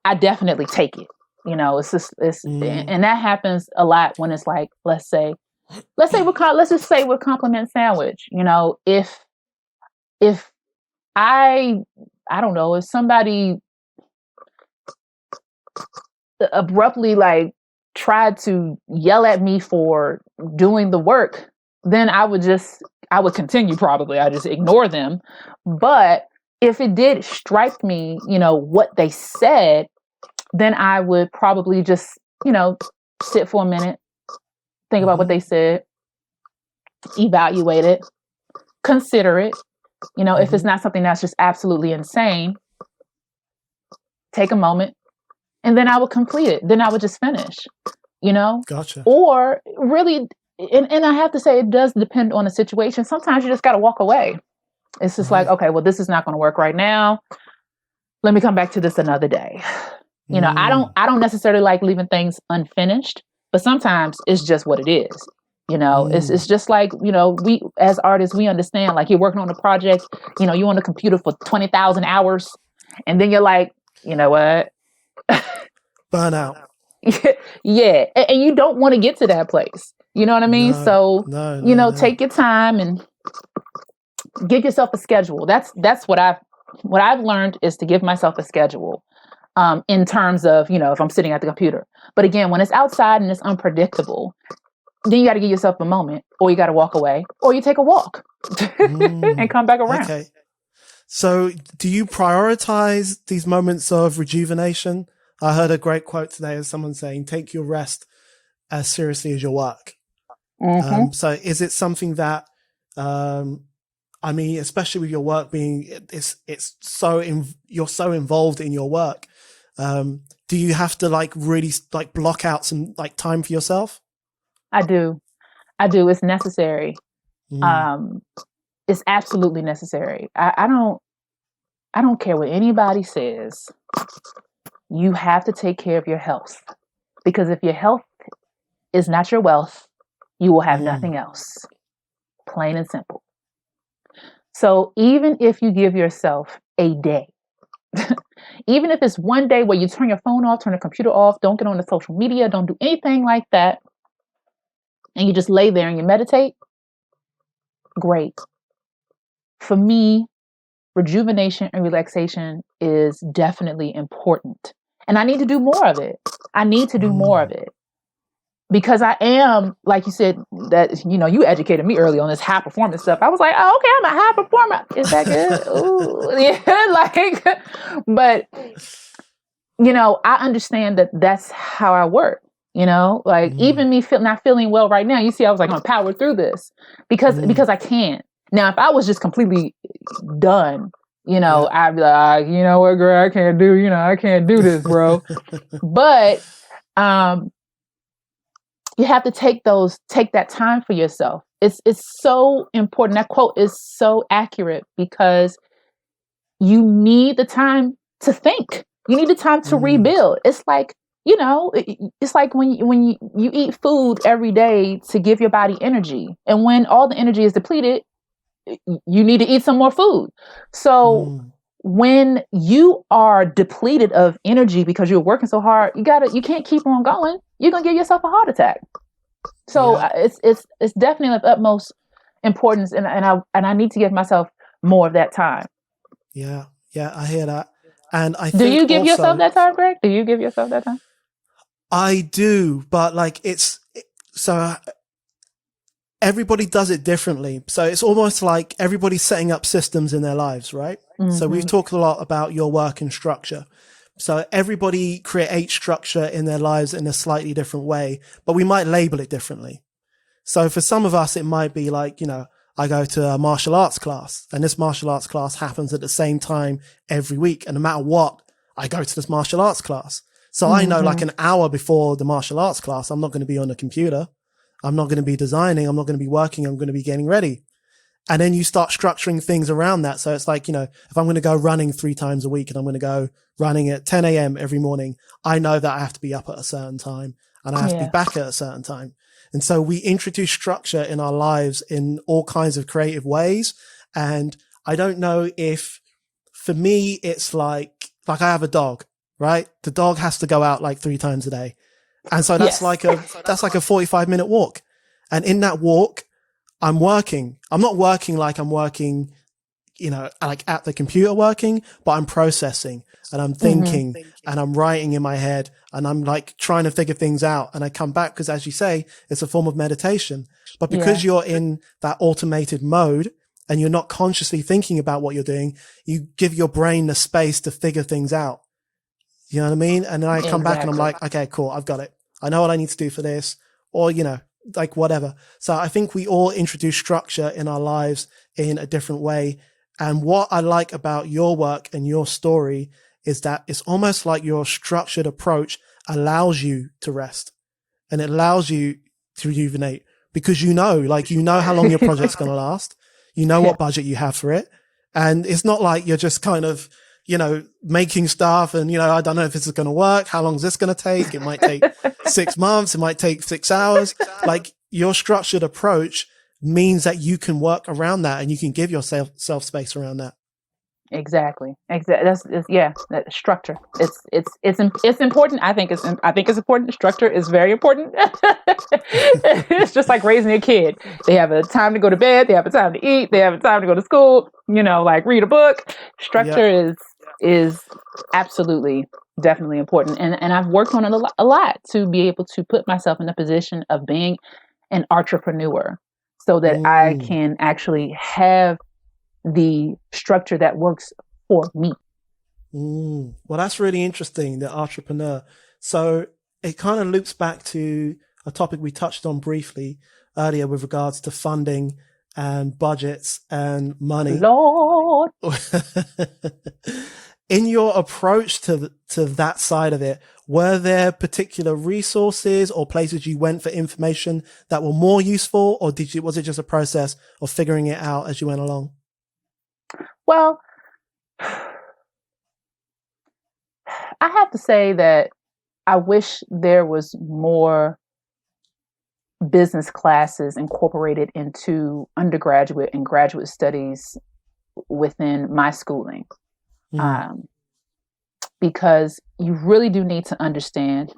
I definitely take it. It's just, and that happens a lot when it's like, let's just say with compliment sandwich, if I don't know, if somebody abruptly like tried to yell at me for doing the work, then I would continue probably. I just ignore them. But if it did strike me, what they said, then I would probably just, sit for a minute, think about what they said, evaluate it, consider it. If it's not something that's just absolutely insane, take a moment, and then I would complete it. Then I would just finish, Gotcha. Or really, and I have to say, it does depend on the situation. Sometimes you just got to walk away. It's just like, okay, well, this is not going to work right now. Let me come back to this another day. I don't necessarily like leaving things unfinished, but sometimes it's just what it is. It's just like, we as artists, we understand, like, you're working on a project, you're on the computer for 20,000 hours, and then you're like, you know what? Burnout. Yeah. And you don't want to get to that place. You know what I mean? Take your time and give yourself a schedule. That's what I've learned is to give myself a schedule. In terms of, if I'm sitting at the computer. But again, when it's outside and it's unpredictable, then you got to give yourself a moment, or you got to walk away, or you take a walk and come back around. Okay. So do you prioritize these moments of rejuvenation? I heard a great quote today of someone saying, take your rest as seriously as your work. Mm-hmm. So is it something that, especially with your work being, you're so involved in your work. Do you have to really block out some time for yourself? I do. It's necessary. It's absolutely necessary. I don't care what anybody says. You have to take care of your health, because if your health is not your wealth, you will have nothing else. Plain and simple. So even if you give yourself a day, even if it's one day where you turn your phone off, turn the computer off, don't get on the social media, don't do anything like that, and you just lay there and you meditate, great. For me, rejuvenation and relaxation is definitely important. And I need to do more of it. Because I am, like you said, that, you educated me early on this high performance stuff. I was like, oh, okay, I'm a high performer. Is that good? Ooh, yeah, but, I understand that that's how I work, even me not feeling well right now, you see, I was like, I'm power through this because I can. Now, if I was just completely done, I'd be like, you know what, girl, I can't do this, bro. But, you have to take that time for yourself. It's so important. That quote is so accurate, because you need the time to think. You need the time to rebuild. It's like, it's like when you eat food every day to give your body energy. And when all the energy is depleted, you need to eat some more food. So when you are depleted of energy because you're working so hard, you can't keep on going. You're going to give yourself a heart attack. So it's definitely of utmost importance. And I need to give myself more of that time. Yeah. Yeah. I hear that. And I do you give yourself that time, Greg? Do you give yourself that time? I do, but so everybody does it differently. So it's almost like everybody's setting up systems in their lives, right? So we've talked a lot about your work and structure. So everybody creates structure in their lives in a slightly different way, but we might label it differently. So for some of us, it might be like, I go to a martial arts class, and this martial arts class happens at the same time every week. And no matter what, I go to this martial arts class. So I know an hour before the martial arts class, I'm not going to be on the computer. I'm not going to be designing. I'm not going to be working. I'm going to be getting ready. And then you start structuring things around that. So it's like, if I'm going to go running 3 times a week and I'm going to go running at 10 a.m. every morning, I know that I have to be up at a certain time and I have to be back at a certain time. And so we introduce structure in our lives in all kinds of creative ways. And I don't know if, for me, it's like I have a dog, right? The dog has to go out 3 times a day. And so that's like a 45-minute walk. And in that walk, I'm working. I'm not working like I'm working, at the computer working, but I'm processing and I'm thinking and I'm writing in my head and I'm trying to figure things out. And I come back because, as you say, it's a form of meditation. But because you're in that automated mode and you're not consciously thinking about what you're doing, you give your brain the space to figure things out. You know what I mean? And then I come back and I'm like, okay, cool. I've got it. I know what I need to do for this, or, whatever. So I think we all introduce structure in our lives in a different way. And what I like about your work and your story is that it's almost like your structured approach allows you to rest and it allows you to rejuvenate, because you know how long your project's going to last. You know what budget you have for it. And it's not like you're just kind of, making stuff and, I don't know if this is going to work. How long is this going to take? It might take 6 months. It might take 6 hours. Your structured approach means that you can work around that and you can give yourself space around that. Exactly. That structure. It's important. I think it's important. Structure is very important. It's just like raising a kid. They have a time to go to bed. They have a time to eat. They have a time to go to school. Like read a book. Structure is absolutely definitely important. And I've worked on it a lot to be able to put myself in a position of being an entrepreneur, so that I can actually have the structure that works for me. Well, that's really interesting, the entrepreneur. So it kind of loops back to a topic we touched on briefly earlier with regards to funding and budgets and money. Lord. In your approach to that side of it, were there particular resources or places you went for information that were more useful, or was it just a process of figuring it out as you went along? Well, I have to say that I wish there was more business classes incorporated into undergraduate and graduate studies within my schooling. Because you really do need to understand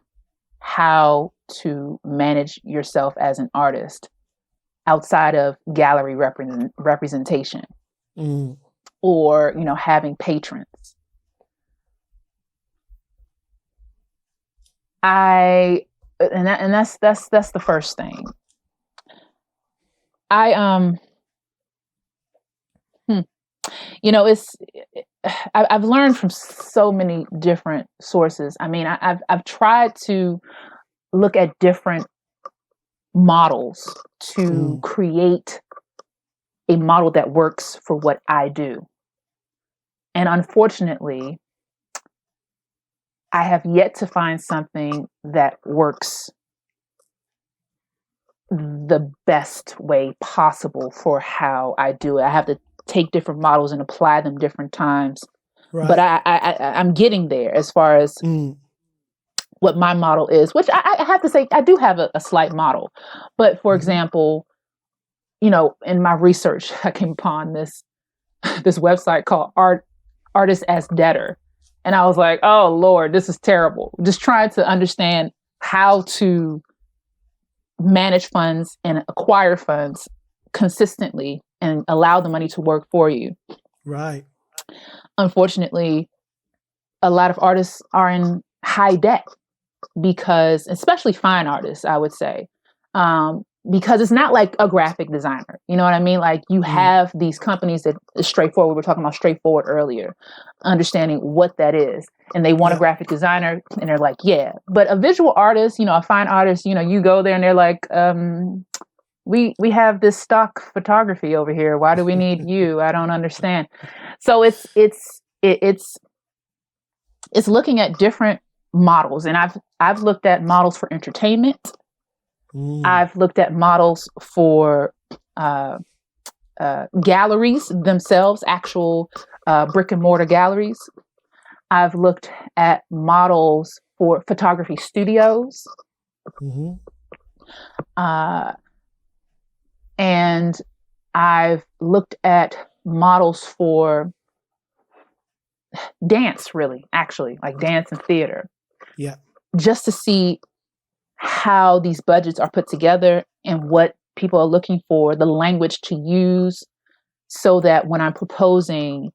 how to manage yourself as an artist outside of gallery representation. Or, having patrons. That's the first thing. I've learned from so many different sources. I mean, I've tried to look at different models to create a model that works for what I do. And unfortunately, I have yet to find something that works the best way possible for how I do it. I have to take different models and apply them different times. Right. But I'm getting there as far as what my model is, which I have to say, I do have a slight model. But for example, in my research, I came upon this website called Artist as Debtor. And I was like, oh, Lord, this is terrible. Just trying to understand how to manage funds and acquire funds consistently and allow the money to work for you. Right. Unfortunately, a lot of artists are in high debt because, especially fine artists, I would say, because it's not like a graphic designer. You know what I mean? Like you have these companies that is straightforward. We were talking about straightforward earlier, understanding what that is. And they want a graphic designer and they're like, yeah, but a visual artist, a fine artist, you go there and they're like, we have this stock photography over here. Why do we need you? I don't understand. So it's looking at different models. And I've looked at models for entertainment. I've looked at models for galleries themselves, actual brick and mortar galleries. I've looked at models for photography studios. And I've looked at models for dance, actually, like dance and theater. Yeah. Just to see how these budgets are put together and what people are looking for, the language to use, so that when I'm proposing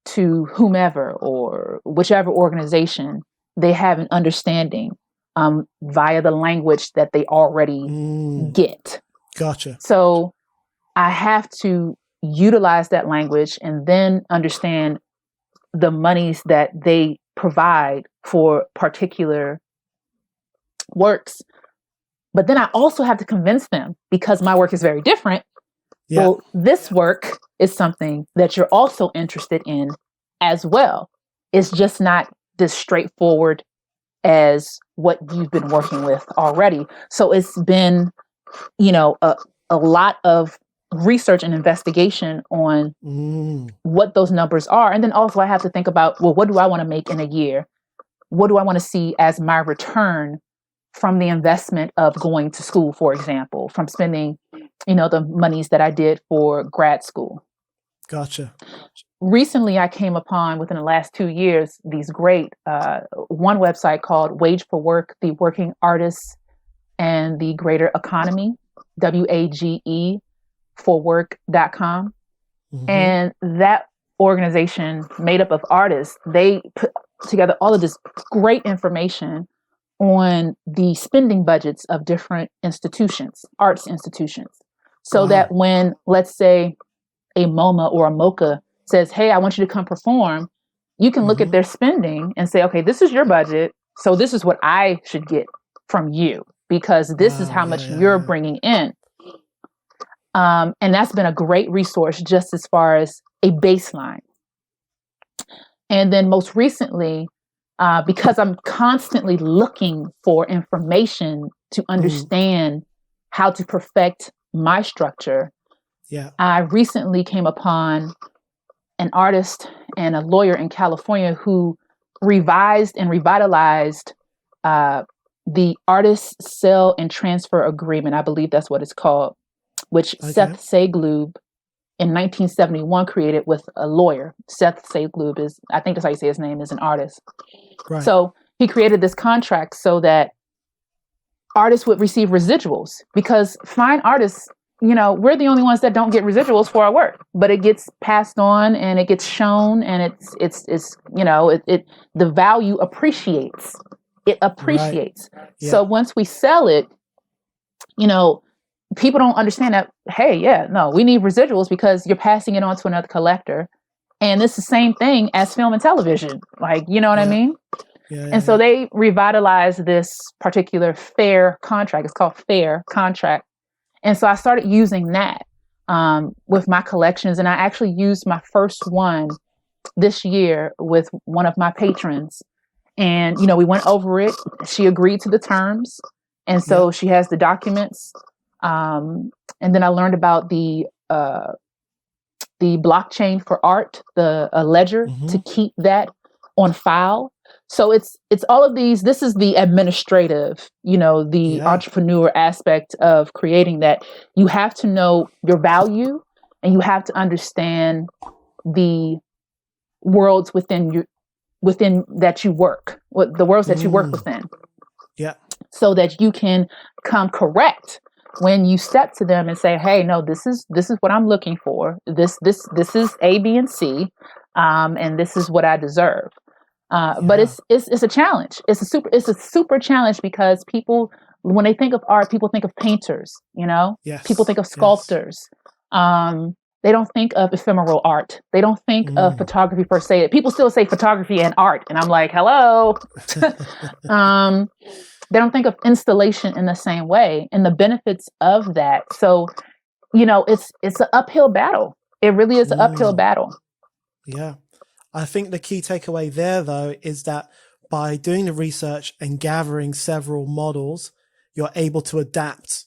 to whomever or whichever organization, they have an understanding via the language that they already get. Gotcha. So I have to utilize that language and then understand the monies that they provide for particular works. But then I also have to convince them, because my work is very different. Yeah. Well, this work is something that you're also interested in as well. It's just not as straightforward as what you've been working with already. So it's been, a lot of research and investigation on what those numbers are. And then also I have to think about, well, what do I want to make in a year? What do I want to see as my return from the investment of going to school, for example, from spending, the monies that I did for grad school. Gotcha. recently I came upon, within the last 2 years, these great, one website called Wage for Work, the Working Artists and the Greater Economy, WAGE for work.com. Mm-hmm. And that organization, made up of artists, they put together all of this great information on the spending budgets of different institutions, arts institutions. So that when, let's say, a MoMA or a MoCA says, hey, I want you to come perform, you can look at their spending and say, okay, this is your budget, so this is what I should get from you, because this is how much you're bringing in. And that's been a great resource just as far as a baseline. And then most recently, because I'm constantly looking for information to understand how to perfect my structure, I recently came upon an artist and a lawyer in California who revised and revitalized the Artist Sale and Transfer Agreement. I believe that's what it's called, which Seth Saglub in 1971 created with a lawyer. Seth Saglub is, I think that's how you say his name, is an artist. Right. So he created this contract so that artists would receive residuals, because fine artists, we're the only ones that don't get residuals for our work, but it gets passed on and it gets shown, and it's the value appreciates. It appreciates. Right. Yeah. So once we sell it, people don't understand that, hey, we need residuals because you're passing it on to another collector. And it's the same thing as film and television. Like, you know what I mean? And so they revitalized this particular FAIR contract. It's called FAIR contract. And so I started using that with my collections. And I actually used my first one this year with one of my patrons. And, we went over it. She agreed to the terms. And so she has the documents. And then I learned about the blockchain for art, the ledger, to keep that on file. So it's all of these. This is the administrative, the entrepreneur aspect of creating that. You have to know your value, and you have to understand the worlds within that you work, the worlds that you work within. Yeah. So that you can come correct when you step to them and say, hey, no, this is what I'm looking for. This is A, B, and C, and this is what I deserve. But it's a challenge. It's a super challenge, because people, when they think of art, people think of painters, people think of sculptors. They don't think of ephemeral art. They don't think of photography per se. People still say photography and art. And I'm like, hello. They don't think of installation in the same way and the benefits of that. So, it's an uphill battle. It really is an uphill battle. Yeah. I think the key takeaway there, though, is that by doing the research and gathering several models, you're able to adapt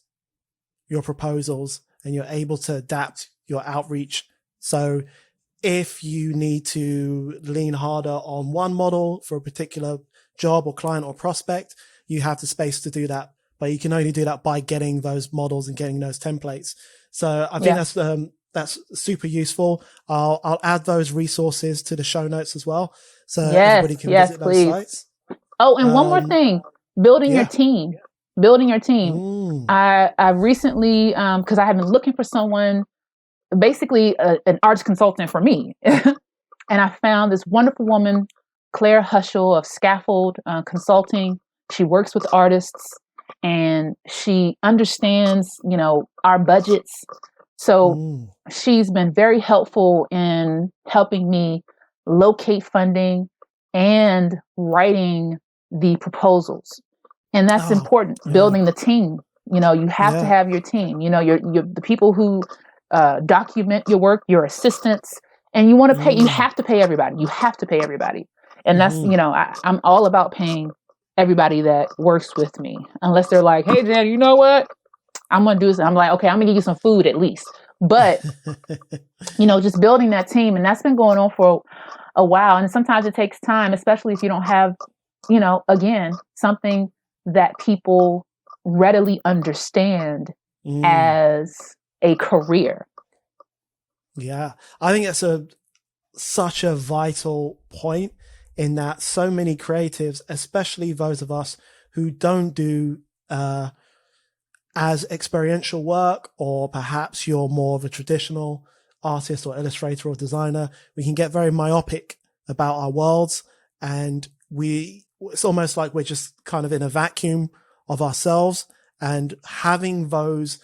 your proposals and you're able to adapt your outreach. So if you need to lean harder on one model for a particular job or client or prospect, you have the space to do that. But you can only do that by getting those models and getting those templates. So I think that's super useful. I'll add those resources to the show notes as well, so everybody can visit those sites. Oh, and one more thing: building your team. I recently, because I have been looking for someone, basically an arts consultant for me, and I found this wonderful woman, Claire Hushel of Scaffold Consulting. She works with artists, and she understands, our budgets. So she's been very helpful in helping me locate funding and writing the proposals. And that's important, building the team. You have to have your team, you're the people who document your work, your assistants, and you want to pay, you have to pay everybody. And that's, I'm all about paying everybody that works with me, unless they're like, hey, Jan, you know what? I'm going to do this. I'm like, okay, I'm going to give you some food at least. But, just building that team. And that's been going on for a while. And sometimes it takes time, especially if you don't have, again, something that people readily understand as a career. Yeah. I think it's such a vital point in that so many creatives, especially those of us who don't do as experiential work, or perhaps you're more of a traditional artist or illustrator or designer, we can get very myopic about our worlds, and it's almost like we're just kind of in a vacuum of ourselves, and having those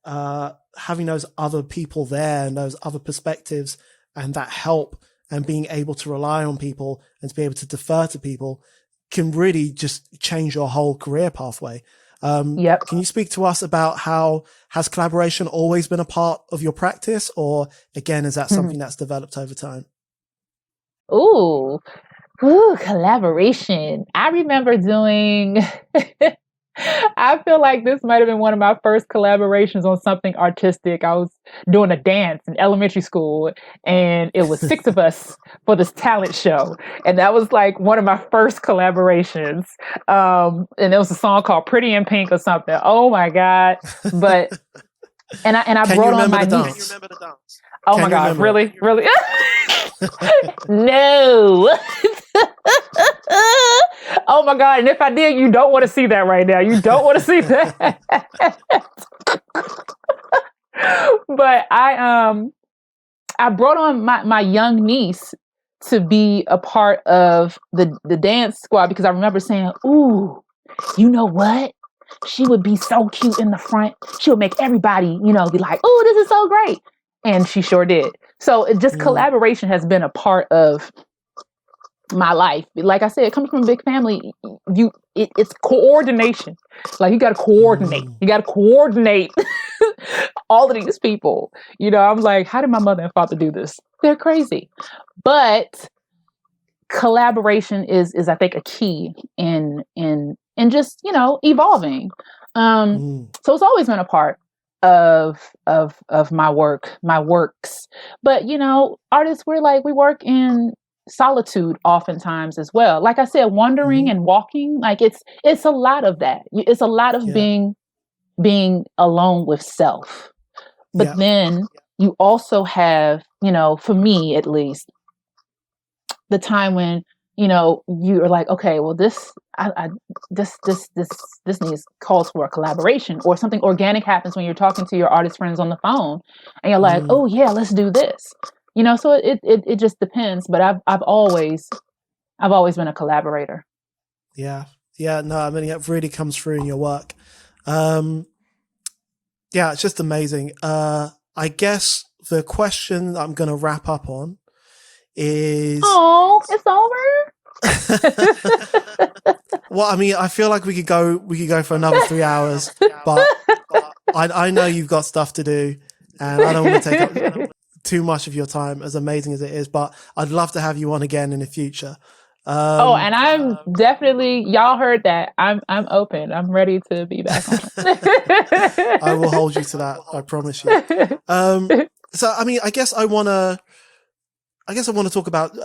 other people there and those other perspectives and that help and being able to rely on people and to be able to defer to people can really just change your whole career pathway. Yep. Can you speak to us about has collaboration always been a part of your practice, or again, is that something that's developed over time? Ooh, collaboration. I remember doing, I feel like this might have been one of my first collaborations on something artistic. I was doing a dance in elementary school, and it was 6 of us for this talent show. And that was like one of my first collaborations. And it was a song called Pretty in Pink or something. Oh my God. But, and I brought on my niece. Can you remember the dance? Oh my God, really? Really? No. Oh my God. And if I did, you don't want to see that right now. You don't want to see that. But I brought on my young niece to be a part of the dance squad, because I remember saying, ooh, you know what? She would be so cute in the front. She would make everybody, be like, ooh, this is so great. And she sure did. So collaboration has been a part of my life. Like I said, coming from a big family, it's coordination. Like you got to coordinate. You got to coordinate all of these people. I'm like, how did my mother and father do this? They're crazy. But collaboration is I think a key in just evolving. So it's always been a part of my works. But artists, we work in solitude oftentimes as well. Like I said, wandering and walking, like it's a lot of that. It's a lot of being alone with self. But then you also have, for me at least, the time when you are like, okay, well, this needs calls for a collaboration, or something organic happens when you're talking to your artist friends on the phone, and you're like, oh yeah, let's do this. So it just depends. But I've always been a collaborator. Yeah. No, I mean, it really comes through in your work. It's just amazing. I guess the question I'm going to wrap up on is, oh, it's over. Well, I mean, I feel like we could go for another 3 hours, but I know you've got stuff to do, and I don't want to take up too much of your time, as amazing as it is, but I'd love to have you on again in the future. And I'm definitely, y'all heard that. I'm open. I'm ready to be back on. I will hold you to that. I promise you. So, I mean, I guess I want to talk about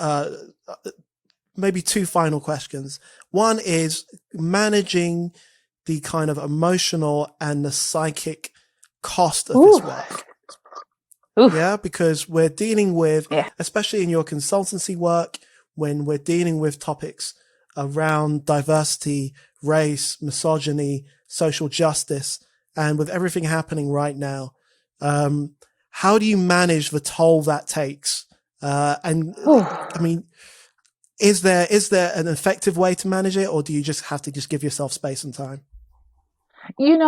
maybe 2 final questions. One is managing the kind of emotional and the psychic cost of this work. Oof. Yeah, because we're dealing with, especially in your consultancy work, when we're dealing with topics around diversity, race, misogyny, social justice, and with everything happening right now, how do you manage the toll that takes? I mean, is there an effective way to manage it, or do you just have to give yourself space and time? You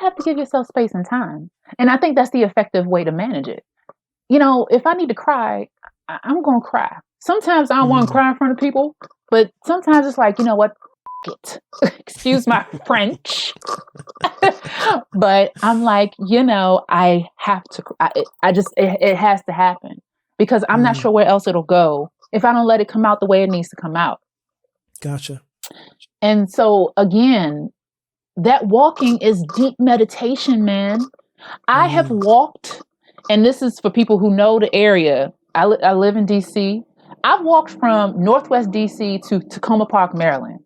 have to give yourself space and time. And I think that's the effective way to manage it. If I need to cry, I'm going to cry. Sometimes I don't want to cry in front of people, but sometimes it's like, you know what? It. Excuse my French. But I'm like, I have to, it has to happen, because I'm not sure where else it'll go if I don't let it come out the way it needs to come out. Gotcha. And so again, that walking is deep meditation, man. I have walked, and this is for people who know the area. I live in DC. I've walked from Northwest DC to Tacoma Park, Maryland.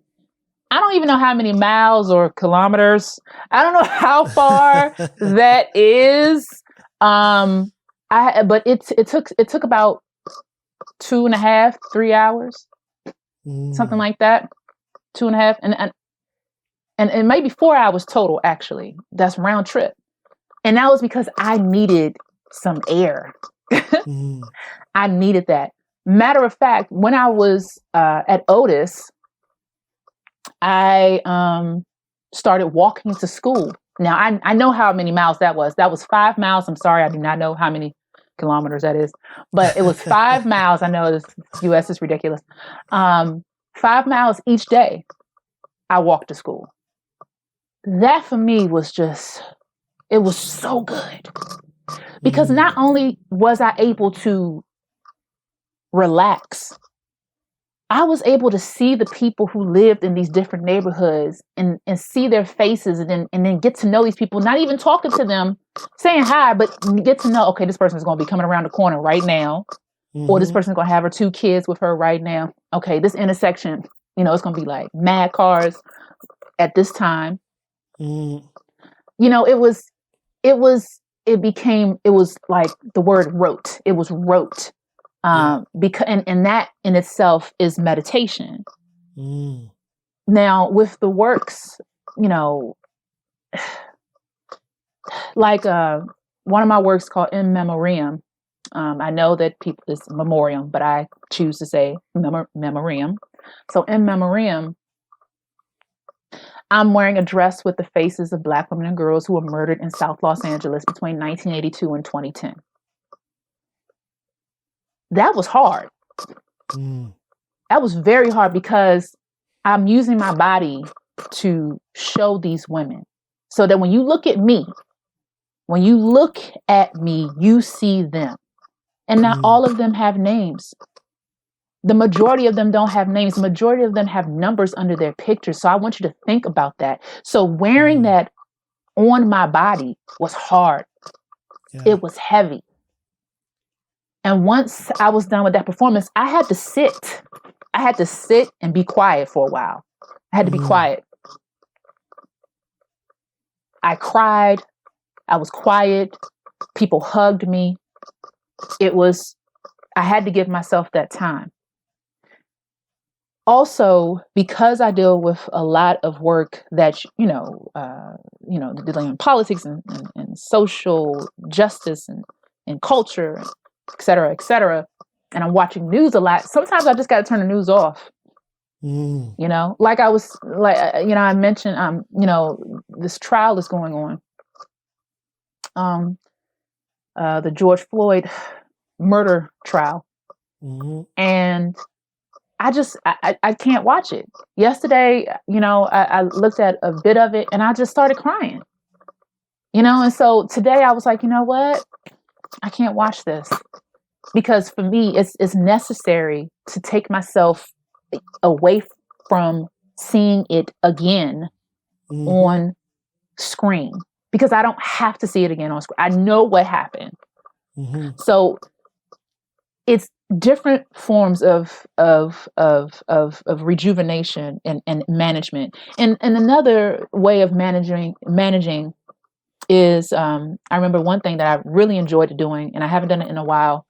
I don't even know how many miles or kilometers. I don't know how far that is. But it took about 2.5, 3 hours, something like that. 2.5, and maybe 4 hours total, actually. That's round trip. And that was because I needed some air. I needed that. Matter of fact, when I was at Otis, I started walking to school. Now, I know how many miles that was. That was 5 miles. I'm sorry, I do not know how many kilometers that is. But it was 5 miles. I know this U.S. is ridiculous. 5 miles each day, I walked to school. That for me was just, it was so good. Because not only was I able to relax, I was able to see the people who lived in these different neighborhoods and see their faces and then get to know these people, not even talking to them, saying hi, but get to know, okay, this person is going to be coming around the corner right now, or this person is going to have her 2 kids with her right now. Okay, this intersection, it's going to be like mad cars at this time. It was like the word rote. It was rote. Because and that in itself is meditation. Now with the works, like one of my works called In Memoriam. I know that people is memoriam, but I choose to say memoriam. So In Memoriam, I'm wearing a dress with the faces of Black women and girls who were murdered in South Los Angeles between 1982 and 2010. That was hard. That was very hard because I'm using my body to show these women so that when you look at me, you see them. And not all of them have names. The majority of them don't have names. The majority of them have numbers under their pictures. So I want you to think about that. So wearing that on my body was hard. Yeah. It was heavy. And once I was done with that performance, I had to sit. I had to sit and be quiet for a while. I had to be quiet. I cried. I was quiet. People hugged me. I had to give myself that time. Also, because I deal with a lot of work that, dealing in politics and social justice and culture, et cetera, and I'm watching news a lot. Sometimes I just got to turn the news off. Like I mentioned, this trial is going on. The George Floyd murder trial. And I can't watch it. Yesterday, I looked at a bit of it and I just started crying, and so today I was like, you know what? I can't watch this because for me, it's necessary to take myself away from seeing it again on screen because I don't have to see it again on screen. I know what happened. So it's different forms of rejuvenation and management. And another way of managing is I remember one thing that I really enjoyed doing, and I haven't done it in a while,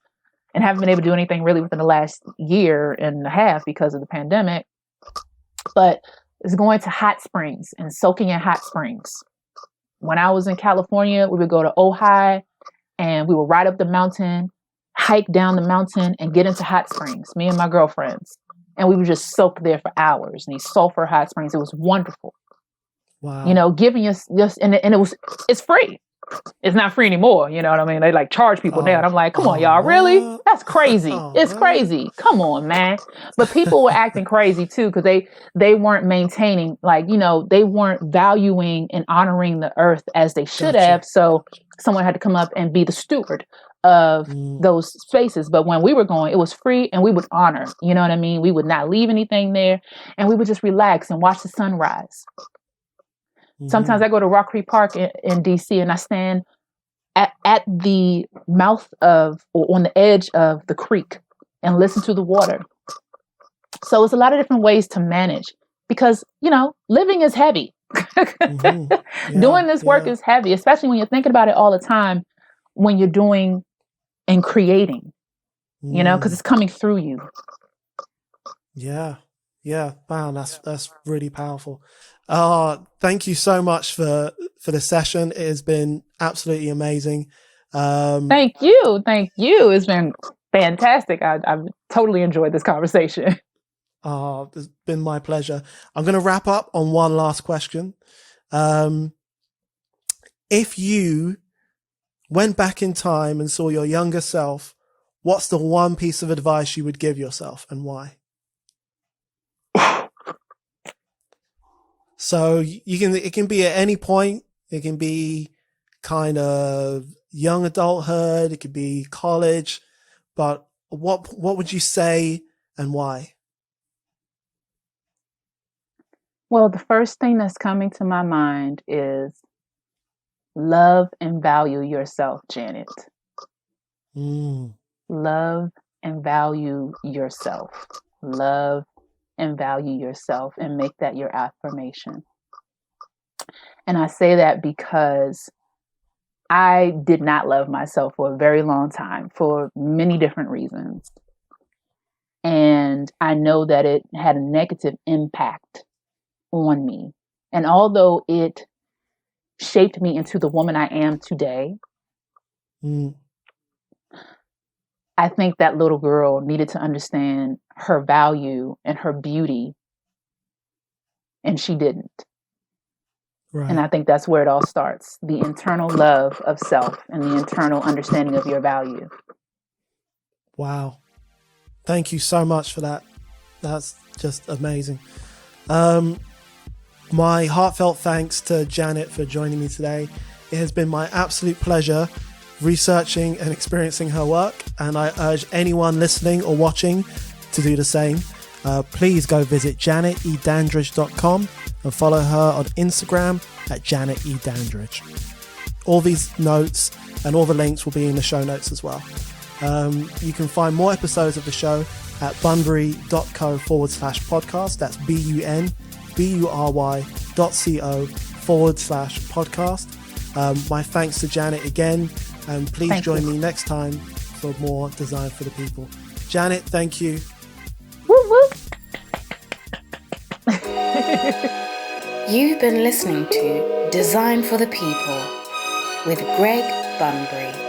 and haven't been able to do anything really within the last year and a half because of the pandemic. But it's going to hot springs and soaking in hot springs. When I was in California, we would go to Ojai, and we would ride up the mountain, hike down the mountain, and get into hot springs, me and my girlfriends. And we would just soak there for hours in these sulfur hot springs. It was wonderful. Wow. Giving us just, and it's free. It's not free anymore. You know what I mean? They like charge people now. And I'm like, come on, y'all, really? That's crazy. It's crazy. Come on, man. But people were acting crazy too, because they weren't maintaining, they weren't valuing and honoring the earth as they should have. So someone had to come up and be the steward of those spaces. But when we were going, it was free and we would honor, you know what I mean? We would not leave anything there and we would just relax and watch the sunrise. Sometimes I go to Rock Creek Park in DC and I stand at the mouth of or on the edge of the creek and listen to the water. So it's a lot of different ways to manage because, living is heavy. Doing this work is heavy, especially when you're thinking about it all the time when you're doing and creating. because it's coming through you. Yeah. Yeah. Wow. That's really powerful. Thank you so much for the session. It has been absolutely amazing. Thank you. It's been fantastic. I've totally enjoyed this conversation. It's been my pleasure. I'm going to wrap up on one last question. If you went back in time and saw your younger self, what's the one piece of advice you would give yourself and why? So it can be at any point. It can be kind of young adulthood. It could be college, but what would you say and why? Well, the first thing that's coming to my mind is love and value yourself, Janet. Love and value yourself. Love and value yourself, and make that your affirmation. And I say that because I did not love myself for a very long time for many different reasons. And I know that it had a negative impact on me. And although it shaped me into the woman I am today, I think that little girl needed to understand her value and her beauty, and she didn't. Right. And I think that's where it all starts, the internal love of self and the internal understanding of your value. Wow. Thank you so much for that. That's just amazing. My heartfelt thanks to Janet for joining me today. It has been my absolute pleasure researching and experiencing her work, and I urge anyone listening or watching to do the same. Please go visit janetedandridge.com and follow her on Instagram at janetedandridge. All these notes and all the links will be in the show notes as well. You can find more episodes of the show at bunbury.co/podcast. That's bunbury.co/podcast. My thanks to Janet again, and please join me next time for more Design for the People. Janet, thank you. Woo woo. You've been listening to Design for the People with Greg Bunbury.